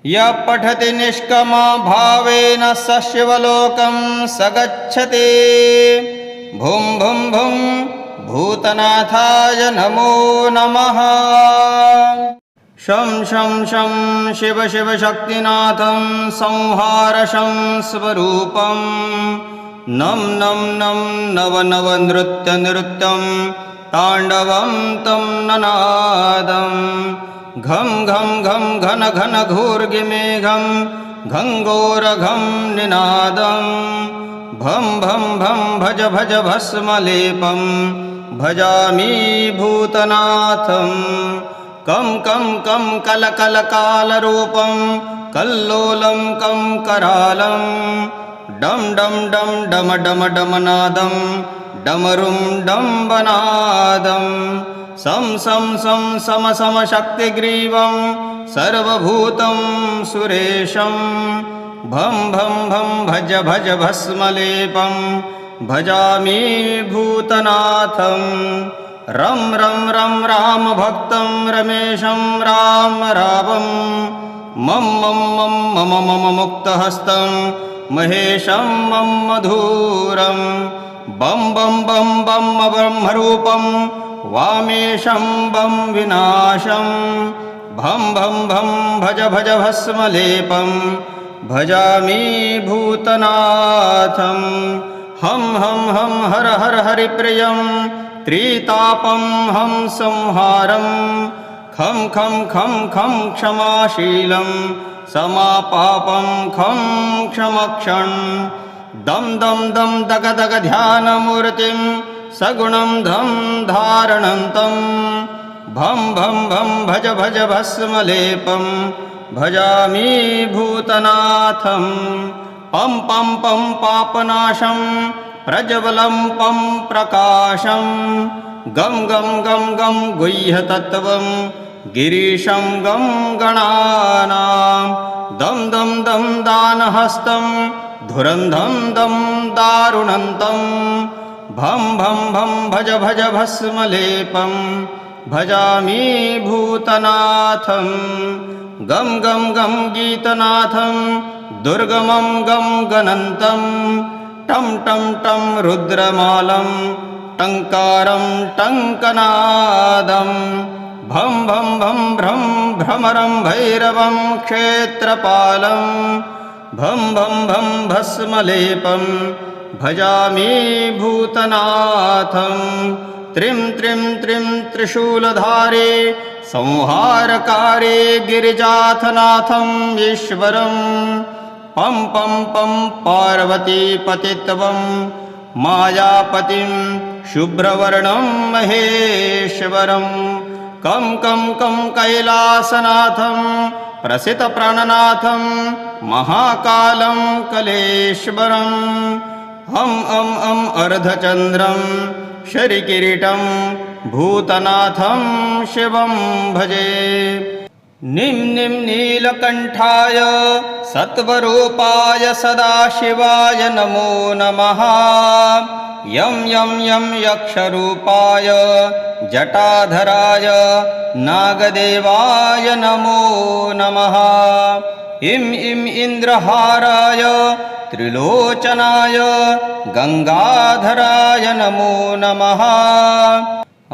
यः पठति निष्कामभावेन स शिवलोकं स गच्छति भुं भुं भुं भूतनाथाय नमो नमः शं शं शं शिव शिव शक्तिनाथं संहारशं स्वरूपं नं नं नं नव नव नृत्य नृत्यं ताण्डवं तं ननादं घं घं घं घन घन घूर्गिमेघं घङ्घोरघं निनादं भं भं भं भज भज भस्मलेपं भजामि भूतनाथं कं कं कं कल कल कालरूपं कल्लोलं कं करालं डम डम डम डम डम डमनादं डमरुं डम्बनादं सं सं सं सम सम शक्तिग्रीवं सर्वभूतं सुरेशं भं भं भं भज भज भस्मलेपं भजामि भूतनाथं रं रं रं रामभक्तं रमेशं राम रावं मम मम मम मम मम मुक्तहस्तं महेशं मम मधुरं बं बं बं बं ब्रह्मरूपं वामेशं बं विनाशं भं भं भं भज भज भस्मलेपं भजामि भूतनाथं हम हम हम हर हर हरिप्रियं त्रितापं हम संहारं खं खं खं खं क्षमाशीलं समापापं खं क्षमक्षं दम दम दम दग दग ध्यानमूर्तिं सगुणं धं धारणन्तं भं भं भं भज भज भस्मलेपं भजामि भूतनाथं पं पं पं पापनाशं प्रज्वलं पं प्रकाशं गं गं गं गं गुह्यतत्त्वं गिरीशं गं गणानां दं दं दं दानहस्तं धुरन्धं दं दारुणन्तं भं भं भं भज भज भस्मलेपं भजामि भूतनाथं गं गं गं गीतनाथं दुर्गमं गं गणन्तं टं टं टं रुद्रमालं टङ्कारं टङ्कनादं भं भं भं भ्रं भ्रमरं भैरवं क्षेत्रपालं भं भं भं भस्मलेपं भजामि भूतनाथं त्रिं त्रिं त्रिं त्रिशूलधारे संहारकारे गिरिजाथनाथं ईश्वरं पं पं पं पार्वतीपतित्वं मायापतिं शुभ्रवर्णं महेश्वरं कं कं कं कैलासनाथं प्रसितप्राणनाथं महाकालं कलेश्वरं हम अम अर्धचन्द्रं शरीकिरीटं भूतनाथं शिवं भजे। निं निं नीलकण्ठाय सत्वरूपाय सदाशिवाय नमो नमः। यं यं यं यक्षरूपाय जटाधराय नागदेवाय नमो नमः। इं इं इन्द्रहाराय त्रिलोचनाय गंगाधराय नमो नमः।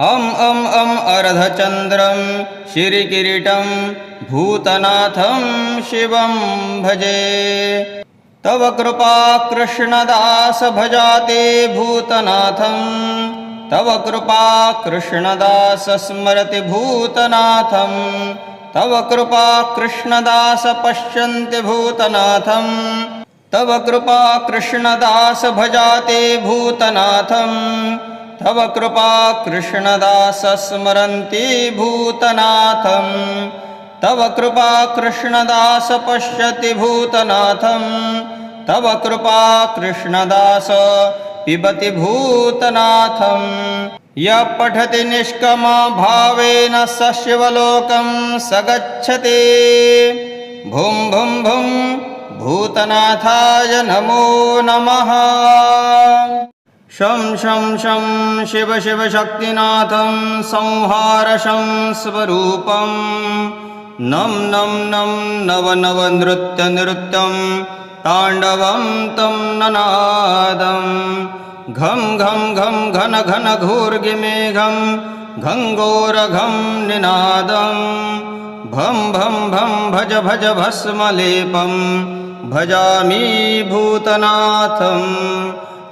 अम अर्धचन्द्रं श्रीकिरीटं भूतनाथं शिवं भजे। तव कृपा कृष्णदास भजाते भूतनाथं तव कृपा कृष्णदास स्मरति भूतनाथं तव कृपा कृष्णदास पश्यन्ति भूतनाथं तव कृपा कृष्णदास भजाते भूतनाथं तव कृपा कृष्णदास स्मरन्ति भूतनाथं तव कृपा कृष्णदास पश्यति भूतनाथं तव कृपा कृष्णदास पिबति भूतनाथं। यः पठति निष्कामभावेन स शिवलोकं स गच्छति। भुं भुं भुं भूतनाथाय नमो नमः। शं शं शं शिव शिव शक्तिनाथं संहारशं स्वरूपं नं नं नं नव नव नृत्य नृत्यं ताण्डवं तं ननादं घं घं घं घन घन घोर्गिमेघं घङ्घोरघं निनादं भं भं भं भज भज भस्मलेपं भजामि भूतनाथं।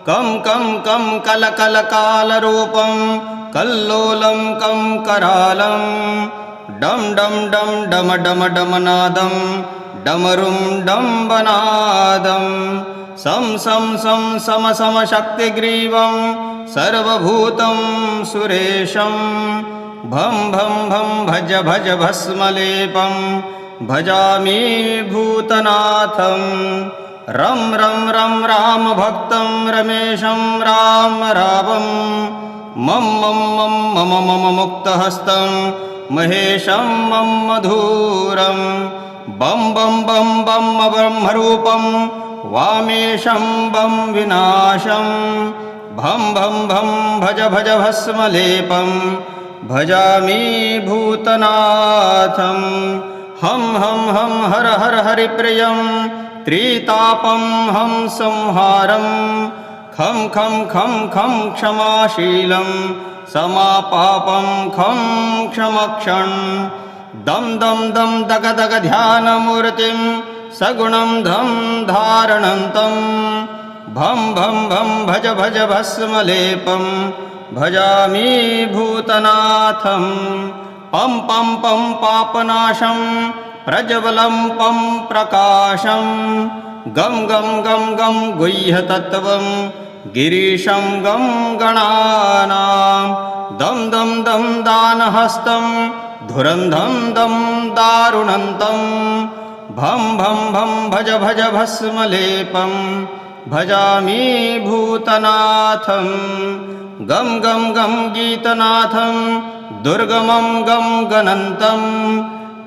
कं कं कं कल कल कालरूपं कल्लोलं कं करालं डम डम डम डम डम डमनादं डमरुं डम्बनादं सं सं सं सम सम शक्तिग्रीवं सर्वभूतं सुरेशं भं भं भं भज भज भस्मलेपं भजामि भूतनाथं। रं रं रं रामभक्तं रमेशं राम रावं मम मम मम मम मम मुक्तहस्तं महेशं मम मधुरं बं बं बं बं ब्रह्मरूपं वामेशं बं विनाशं भं भं भं भज भज भस्मलेपं भजामि भूतनाथं। हम हर हर हरिप्रियं त्रितापं हम संहारं खं खं खं खं क्षमाशीलं समापापं खं क्षमक्षं दं दं दं दग दग ध्यानमूर्तिं सगुणं धं धारणन्तं भं भं भं भज भज भस्मलेपं भजामि भूतनाथं। पं पं पं पापनाशं प्रज्वलं पं प्रकाशं गं गं गं गं गुह्यतत्त्वं गिरीशं गं गणानां दं दं दं दानहस्तं धुरन्धं दं दारुणन्तं भं भं भं भज भज भस्मलेपं भजामि भूतनाथं। गं गं गं गीतनाथं दुर्गमं गं गणन्तं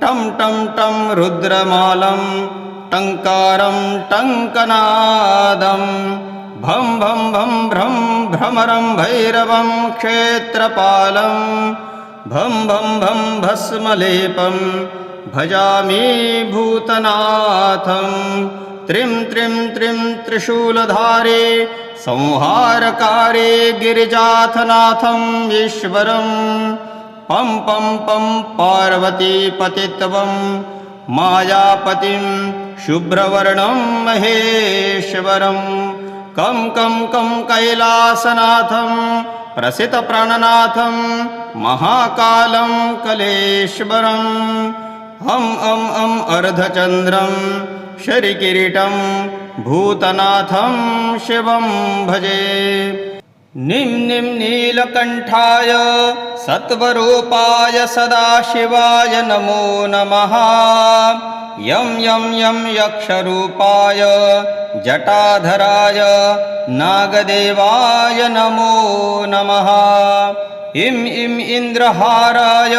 टं टं टं रुद्रमालं टङ्कारं टङ्कनादं भं भं भं भ्रं भ्रमरं भैरवं क्षेत्रपालं भं भं भं भस्मलेपं भजामि भूतनाथं। त्रिं त्रिं त्रिं त्रिशूलधारे संहारकारे गिरिजाथनाथं ईश्वरं पं पं पं पार्वतीपतित्वं मायापतिं शुभ्रवर्णं महेश्वरं कं कं कं कैलासनाथं प्रसितप्राणनाथं महाकालं कलेश्वरं हम अर्धचन्द्रं शरीकिरीटं भूतनाथं शिवं भजे। निं नीलकण्ठाय सत्वरूपाय सदाशिवाय नमो नमः। यं यक्षरूपाय जटाधराय नागदेवाय नमो नमः। इं इन्द्रहाराय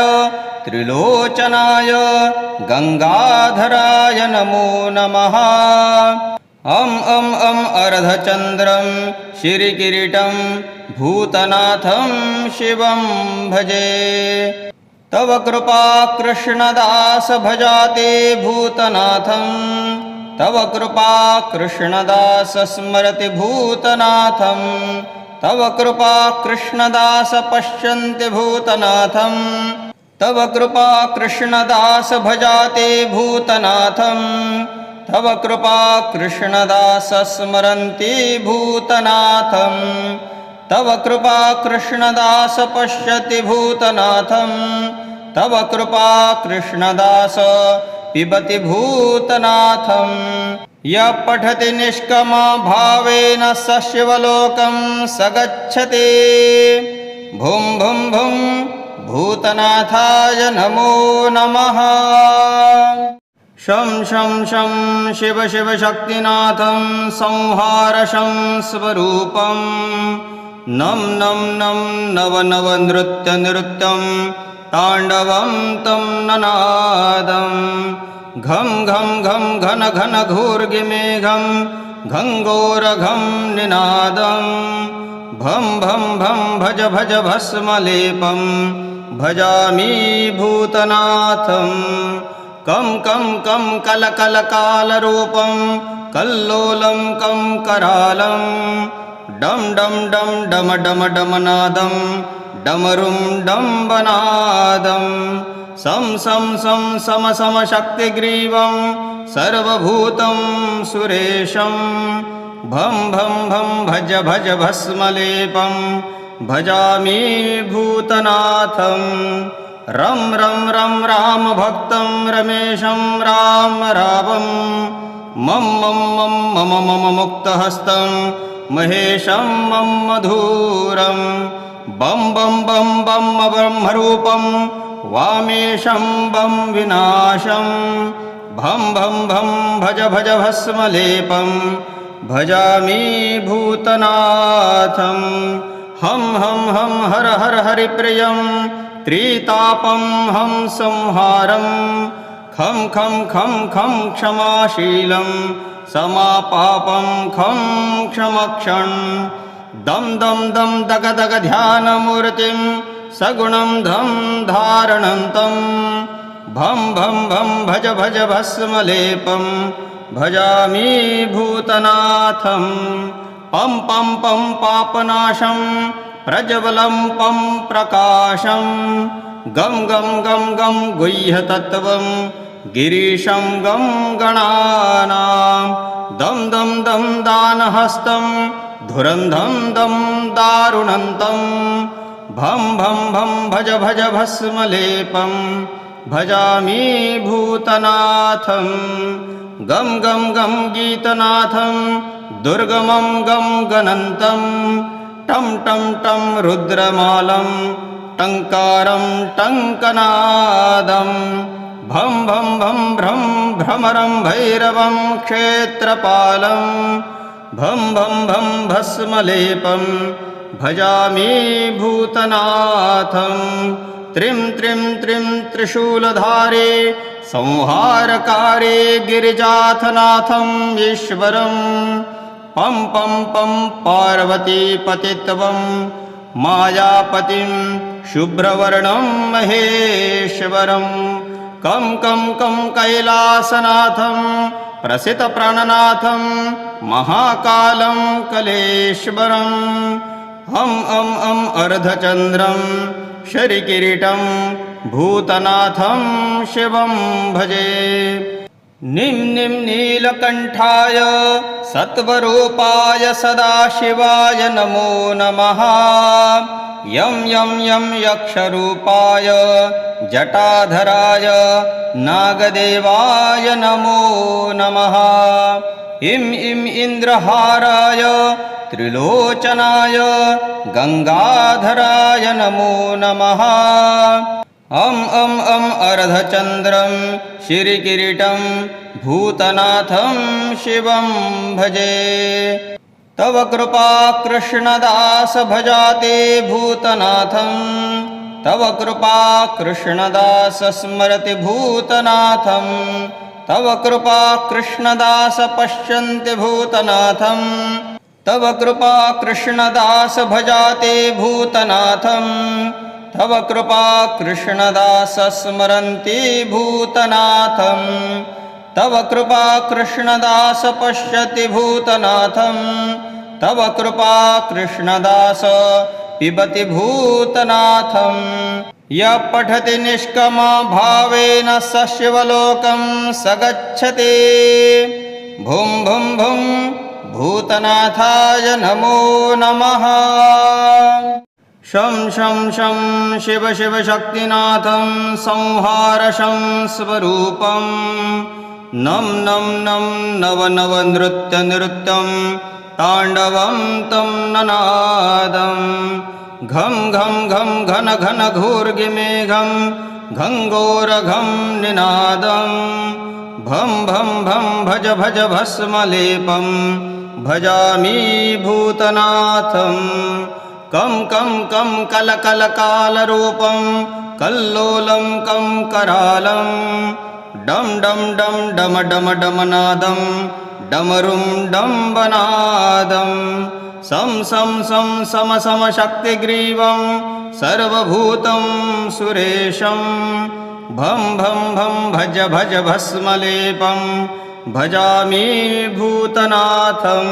त्रिलोचनाय गंगाधराय नमो नमः। अर्धचन्द्रं श्रीकिरीटं भूतनाथं शिवं भजे। तव कृपा कृष्णदास भजाते भूतनाथं, तव कृपा कृष्णदास स्मरति भूतनाथं, तव कृपा कृष्णदास पश्यन्ति भूतनाथं, तव कृपा कृष्णदास भजाते भूतनाथं, तव कृपा कृष्णदास स्मरन्ति भूतनाथं, तव कृपा कृष्णदास पश्यति भूतनाथं, तव कृपा कृष्णदास पिबति भूतनाथं। यः पठति निष्कामभावेन स शिवलोकं स गच्छति। भुं भुं भुं भूतनाथाय नमो नमः। शं शिव शक्तिनाथं संहारशं स्वरूपं। नं नव नृत्यं ताण्डवं तं ननादं। घं घन घूर्गिमेघं घङ्घोरघं निनादं। भं भज भस्मलेपं भजामि भूतनाथं। कं कलकालरूपं कल्लोलं कं करालं। डम डमनादं डमरुं डम्बनादं। सम शक्तिग्रीवं सर्वभूतं सुरेशं। भं भज भस्मलेपं भजामि भूतनाथं। रं रामभक्तं रमेशं रामं। मम मुक्तहस्तं महेशं मम मधुरं। बं ब्रह्मरूपं वामेशं बं विनाशं। भं भज भस्मलेपं भजामि भूतनाथं। हम हर हरिप्रियं त्रितापं हम संहारं। खं क्षमाशीलं समापापं खं क्षमक्षं। दम दग ध्यानमूर्तिं सगुणं धं धारणन्तं। भं भज भस्मलेपं भजामि भूतनाथं। पं पापनाशं प्रज्वलं पं प्रकाशं। गं गुह्यतत्त्वं गिरीशं गं गणानां। दं दानहस्तं धुरन्धं दं दारुणन्तं। भं भज भस्मलेपं भजामि भूतनाथं। गं गीतनाथं दुर्गमं गं गणन्तं। टं रुद्रमालं टङ्कारं टङ्कनादं। भं भ्रमरं भैरवं क्षेत्रपालं। भं भस्मलेपं भजामि भूतनाथं। त्रिं त्रिशूलधारे संहारकारे गिरिजाथनाथं ईश्वरं। पं पार्वतीपतित्वं मायापतिं शुभ्रवर्णं महेश्वरं। कं कैलासनाथं प्रसितप्राणनाथं महाकालं कलेश्वरं। हम अर्धचन्द्रं शरीकिरीटं भूतनाथं शिवं भजे। निं निं नीलकण्ठाय सत्वरूपाय सदाशिवाय नमो नमः। यं यं यं यक्षरूपाय जटाधराय नागदेवाय नमो नमः। इं इं इन्द्रहाराय त्रिलोचनाय गंगाधराय नमो नमः। अं अर्धचन्द्रं श्रीकिरीटं भूतनाथं शिवं भजे। तव कृपा कृष्णदास भजाते भूतनाथं, तव कृपा कृष्णदास स्मरति भूतनाथं, तव कृपा कृष्णदास पश्यन्ति भूतनाथं, तव कृपा कृष्णदास भजाते भूतनाथं, तव कृपा कृष्णदास स्मरन्ति भूतनाथं, तव कृपा कृष्णदास पश्यति भूतनाथं, तव कृपा कृष्णदास पिबति भूतनाथं। यः पठति निष्कामभावेन स शिवलोकं स गच्छति। भुं भुं भुं भूतनाथाय नमो नमः। शं शं शं शिव शिव शक्तिनाथं संहारशं स्वरूपं। नं नं नं नव नव नृत्य नृत्यं ताण्डवं तं ननादं। घं घं घं घन घन घोर्गिमेघं घङ्घोरघं निनादं। भं भं भं भज भज भस्मलेपं भजामि भूतनाथं। कं कं कं कल कल कालरूपं कल्लोलं कं करालं। डम डम डम डम डम डमनादं डमरुं डम्बनादं। सं सं सं सम सम शक्तिग्रीवं सर्वभूतं सुरेशं। भं भं भं भज भज भस्मलेपं भजामि भूतनाथं।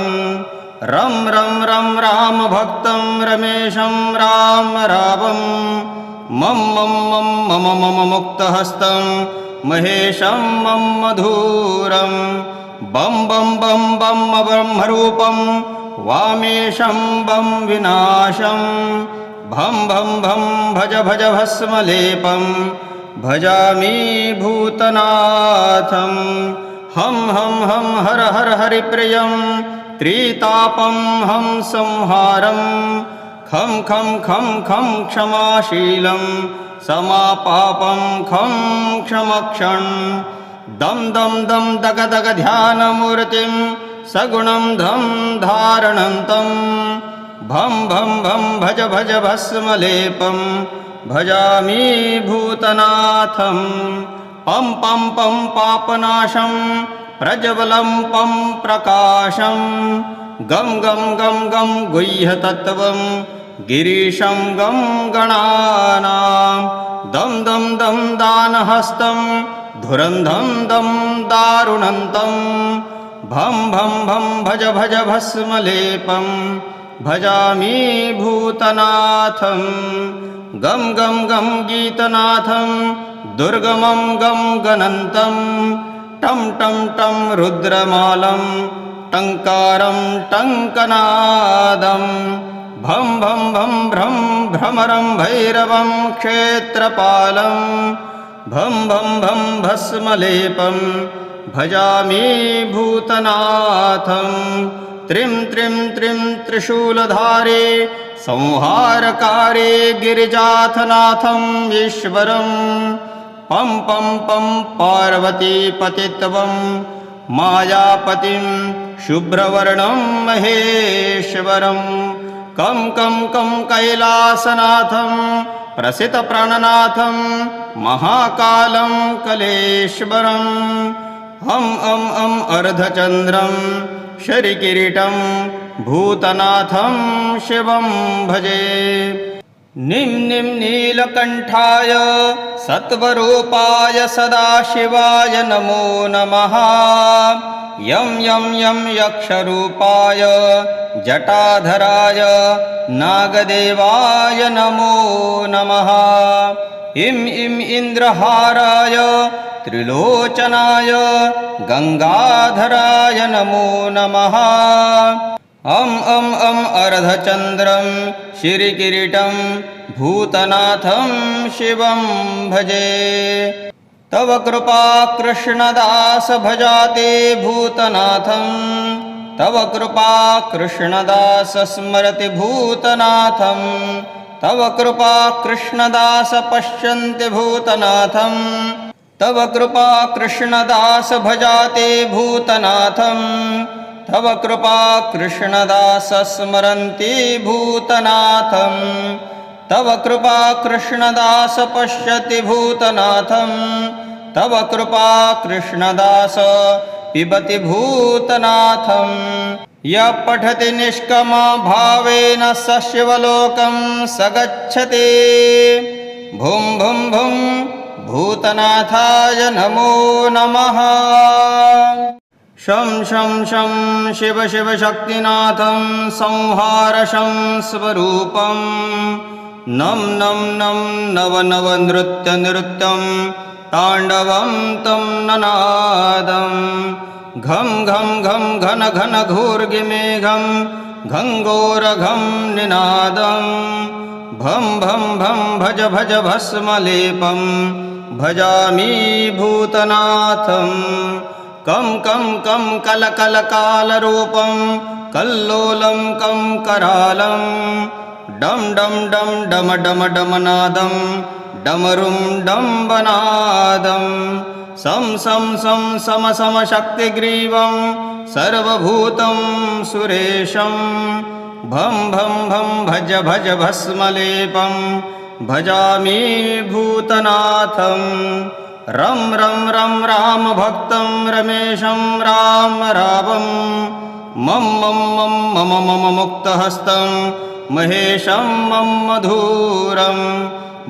रं रं रं रामभक्तं रमेशं राम रावं। मम मम मम मम मम मुक्तहस्तं महेशं मम मधुरं। बं बं बं बं ब्रह्मरूपं वामेशं बं विनाशं। भं भं भं भज भज भस्मलेपं भजामि भूतनाथं। हं हं हं हर हर हरिप्रियं त्रितापं हं संहारं। खं खं खं खं क्षमाशीलं समापापं खं क्षमक्षं। दं दं दं दग दग ध्यानमूर्तिं सगुणं धं धारणं तं। भं भं भं भज भज भस्मलेपं भजामि भूतनाथं। पं पं पं पापनाशं प्रज्वलं पं प्रकाशं। गं गं गं गं गुह्यतत्त्वं गिरीशं गं गणानां। दं दं दं दानहस्तं धुरन्धं दं दारुणन्तं। भं भं भं भज भज भस्मलेपं भजामि भूतनाथं। गं गं गं गीतनाथं दुर्गमं गं गणन्तं। टं टं टं रुद्रमालं टङ्कारं टङ्कनादं। भं भं भं भ्रं भ्रमरं भैरवं क्षेत्रपालं। भं भं भं भस्मलेपं भजामि भूतनाथं। त्रिं त्रिं त्रिं त्रिशूलधारे संहारकारे गिरिजाथनाथं ईश्वरं। पं पं पं पार्वतीपतित्वं मायापतिं शुभ्रवर्णं महेश्वरं। कं कं कं कैलासनाथं प्रसितप्राणनाथं महाकालं कलेश्वरं। अं अर्धचन्द्रं शरीकिरीटं भूतनाथं शिवं भजे। निं निं नीलकण्ठाय सत्वरूपाय सदाशिवाय नमो नमः। यं यं यं यक्षरूपाय जटाधराय नागदेवाय नमो नमः। इं इन्द्रहाराय त्रिलोचनाय गंगाधराय नमो नमः। अं अर्धचन्द्रं श्रीकिरीटं भूतनाथं शिवं भजे। तव कृपा कृष्णदास भजाते भूतनाथं, तव कृपा कृष्णदास स्मरति भूतनाथं, तव कृपा कृष्णदास पश्यन्ति भूतनाथं, तव कृपा कृष्णदास भजाते भूतनाथं, तव कृपा कृष्णदास स्मरन्ति भूतनाथं, तव कृपा कृष्णदास पश्यति भूतनाथं, तव कृपा कृष्णदास पिबति भूतनाथं। यः पठति निष्कमा भावेन स शिवलोकं स गच्छति। भुं भुं भुं भूतनाथाय नमो नमः। शं शं शं शिव शिव शक्तिनाथं संहारशं स्वरूपं। नं नं नं नव नव नृत्य नृत्यं ताण्डवं तं ननादं। घं घं घं घन घन घूर्गिमेघं घङ्घोरघं निनादं। भं भं भं भज भज भस्मलेपं भजामि भूतनाथं। कं कं कं कल कल कालरूपं कल्लोलं कं करालं। डम डम डम डम डम डमनादं डमरुं डम्बनादं। सं सं सं सम सम शक्तिग्रीवं सर्वभूतं सुरेशं। भं भं भं भज भज भस्मलेपं भजामि भूतनाथं। रं रं रं रामभक्तं रमेशं राम रावं। मम मम मम मम मम मुक्तहस्तं महेशं मम मधुरं।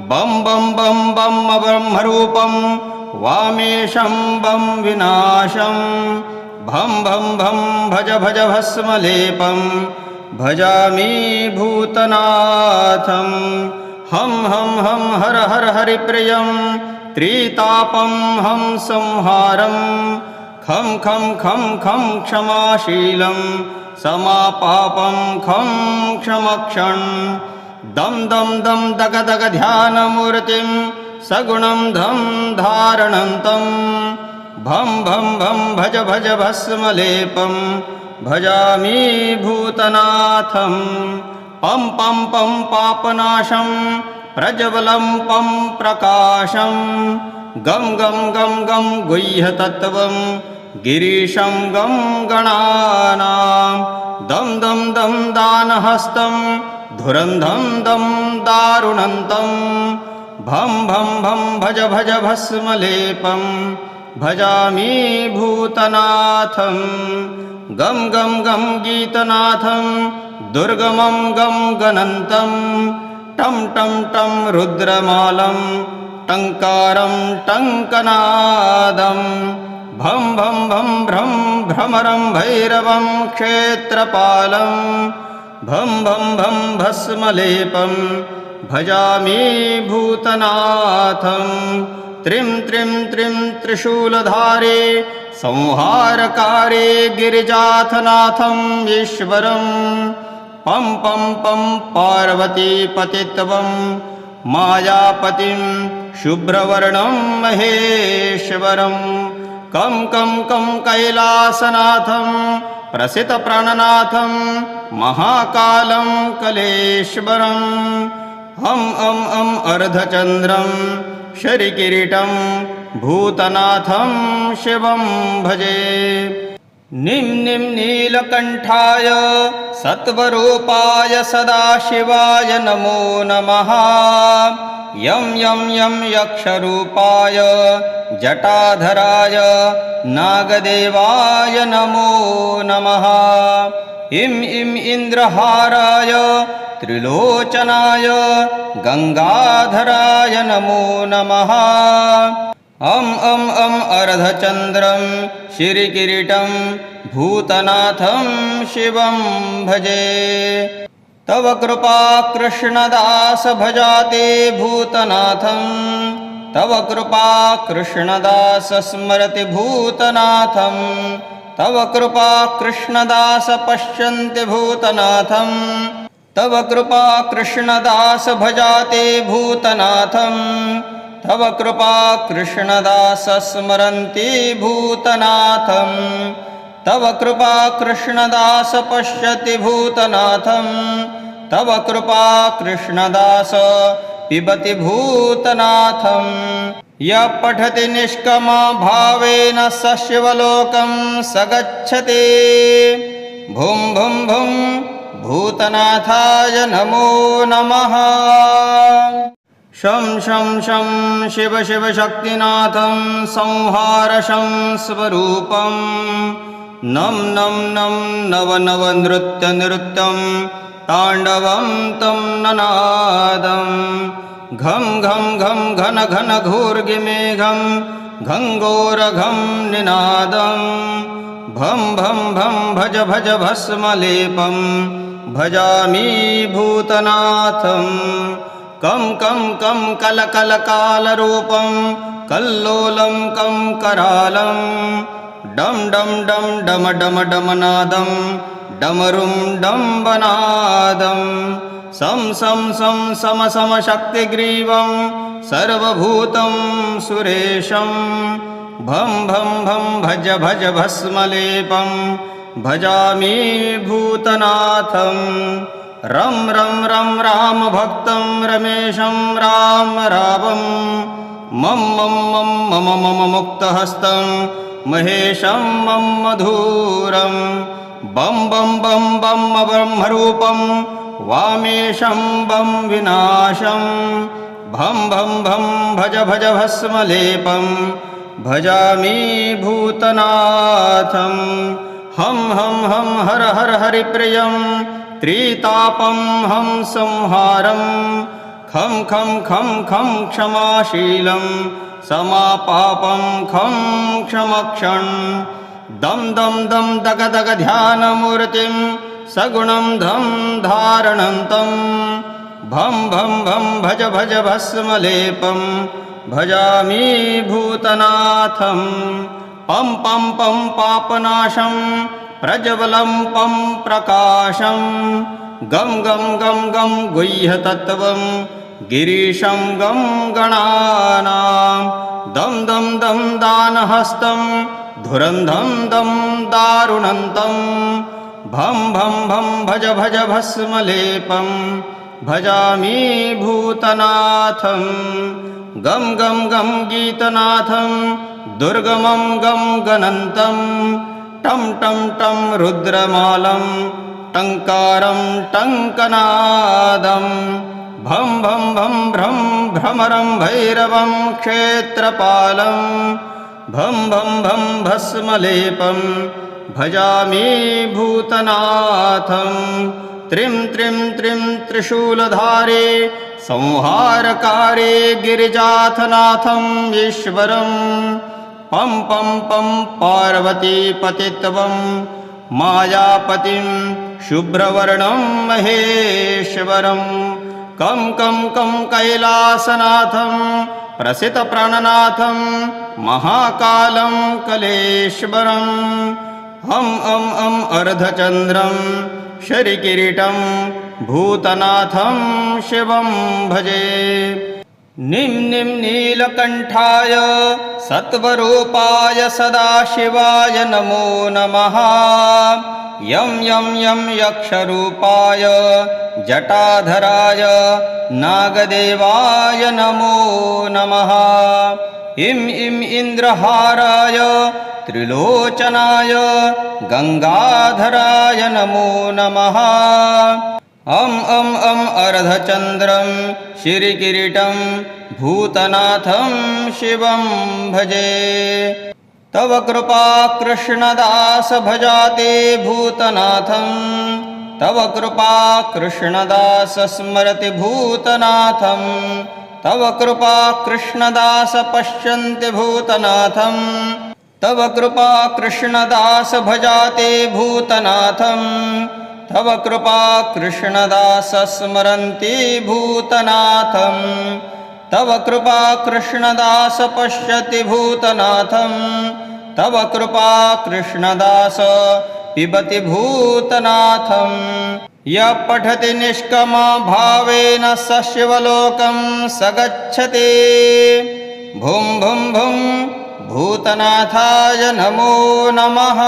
बम बम बम बम ब्रह्मरूपं वामेशं बम विनाशं। भं भं भं भज भज भस्मलेपं भजामि भूतनाथं। हम हम हम हर हर हरिप्रियं त्रितापं हम संहारं। खं खं खं खं क्षमाशीलं समापापं खं क्षमक्षं। दम दम दम दग दग ध्यानमूर्तिं सगुणं धं धारणन्तं। भं भं भं भज भज भस्मलेपं भजामि भूतनाथं। पं पं पं पापनाशं प्रज्वलं पं प्रकाशं। गं गं गं गं गुह्यतत्त्वं गिरीशं गं गणानां। दं दं दं दानहस्तं धुरन्धं दं दारुणन्तं। भं भं भं भज भज भस्मलेपं भजामि भूतनाथं। गं गं गं गीतनाथं दुर्गमं गं गणन्तं। टं टं टं रुद्रमालं टङ्कारं टङ्कनादं। भं भं भं भ्रं भ्रमरं भैरवं क्षेत्रपालं। भं भं भं भस्मलेपं भजामि भूतनाथं। त्रिं त्रिं त्रिं त्रिशूलधारे संहारकारे गिरिजाथनाथं ईश्वरं। पं पं पं पार्वतीपतित्वं मायापतिं शुभ्रवर्णं महेश्वरं। कं कं कं कैलासनाथं प्रसितप्राणनाथं महाकालं कलेश्वरं। अं अर्धचन्द्रं शरीकिरीटं भूतनाथं शिवं भजे। निं निं नीलकण्ठाय सत्वरूपाय सदाशिवाय नमो नमः। यं यं यं यक्षरूपाय जटाधराय नागदेवाय नमो नमः। इं इन्द्रहाराय त्रिलोचनाय गंगाधराय नमो नमः। अं अर्धचन्द्रं श्रीकिरीटं भूतनाथं शिवं भजे। तव कृपा कृष्णदास भजाते भूतनाथं तव कृपा कृष्णदास स्मरति भूतनाथं तव कृपा कृष्णदास पश्यन्ति भूतनाथं तव कृपा कृष्णदास भजाते भूतनाथं तव कृपा कृष्णदास स्मरन्ति भूतनाथं तव कृपा कृष्णदास पश्यति भूतनाथं तव कृपा कृष्णदास पिबति भूतनाथं यः पठति निष्कामभावेन स शिवलोकं स गच्छति भुं भुं भुं भूतनाथाय नमो नमः शं शं शं शिव शिव शक्तिनाथं संहारशं स्वरूपं नं नं नं नव नव नृत्य नृत्यं ताण्डवं तं ननादं घं घं घं घन घन घोर्गिमेघं घङ्घोरघं निनादं भं भं भं भज भज भस्मलेपं भजामि भूतनाथं कं कं कं कल कल कालरूपं कल्लोलं कं करालं डम डम डम डम डम डमनादं डमरुं डम्बनादं सं सं सं सम सम शक्तिग्रीवं सर्वभूतं सुरेशं भं भं भं भज भज भस्मलेपं भजामि भूतनाथं रं रं रं रामभक्तं रमेशं राम रावं मम मम मम मम मम मुक्तहस्तं महेशं मम मधुरं बं बं बं बं ब्रह्मरूपं वामेशं बं विनाशं भं भं भं भज भज भस्मलेपं भजामि भूतनाथं हं हं हं हर हर हरिप्रियं त्रितापं हं संहारं खं खं खं खं क्षमाशीलं समापापं खं क्षमक्षं दं दं दं दग दग ध्यानमूर्तिं सगुणं धं धारणं तं भं भं भं भज भज भस्मलेपं भजामि भूतनाथं पं पं पं पापनाशं प्रज्वलं पं प्रकाशं गं गं गं गं गुह्यतत्त्वं गिरीशं गं गणानां दं दं दं दानहस्तं धुरन्धं दं दारुणन्तं भं भं भं भज भज भस्मलेपं भजामि भूतनाथं गं गं गं गीतनाथं दुर्गमं गं गणन्तं टं टं टं रुद्रमालं टङ्कारं टङ्कनादं भं भं भं भ्रं भ्रमरं भैरवं क्षेत्रपालं भं भं भं भस्मलेपं भजामि भूतनाथं त्रिं त्रिं त्रिं त्रिशूलधारे संहारकारे गिरिजाथनाथं ईश्वरं पं पं पं पार्वतीपतित्वं मायापतिं शुभ्रवर्णं महेश्वरं कं कं कं कैलासनाथं प्रसितप्राणनाथं महाकालं कलेश्वरं हं अं अं अर्धचन्द्रं शरिकिरीटं भूतनाथं शिवं भजे निं निं नीलकण्ठाय सत्वरूपाय सदाशिवाय नमो नमः यं यं यं यक्षरूपाय जटाधराय नागदेवाय नमो नमः इं इं इन्द्रहाराय त्रिलोचनाय गंगाधराय नमो नमः अं अं अं अर्धचन्द्रं श्रीकिरीटं भूतनाथं शिवं भजे तव कृपा कृष्णदास भजाते भूतनाथं तव कृपा कृष्णदास स्मरति भूतनाथं तव कृपा कृष्णदास पश्यन्ति भूतनाथं तव कृपा कृष्णदास भजाते भूतनाथं तव कृपा कृष्णदास स्मरन्ति भूतनाथं तव कृपा कृष्णदास पश्यति भूतनाथं तव कृपा कृष्णदास पिबति भूतनाथं यः पठति निष्कामभावेन स शिवलोकं स गच्छति भुं भुं भुं भूतनाथाय नमो नमः।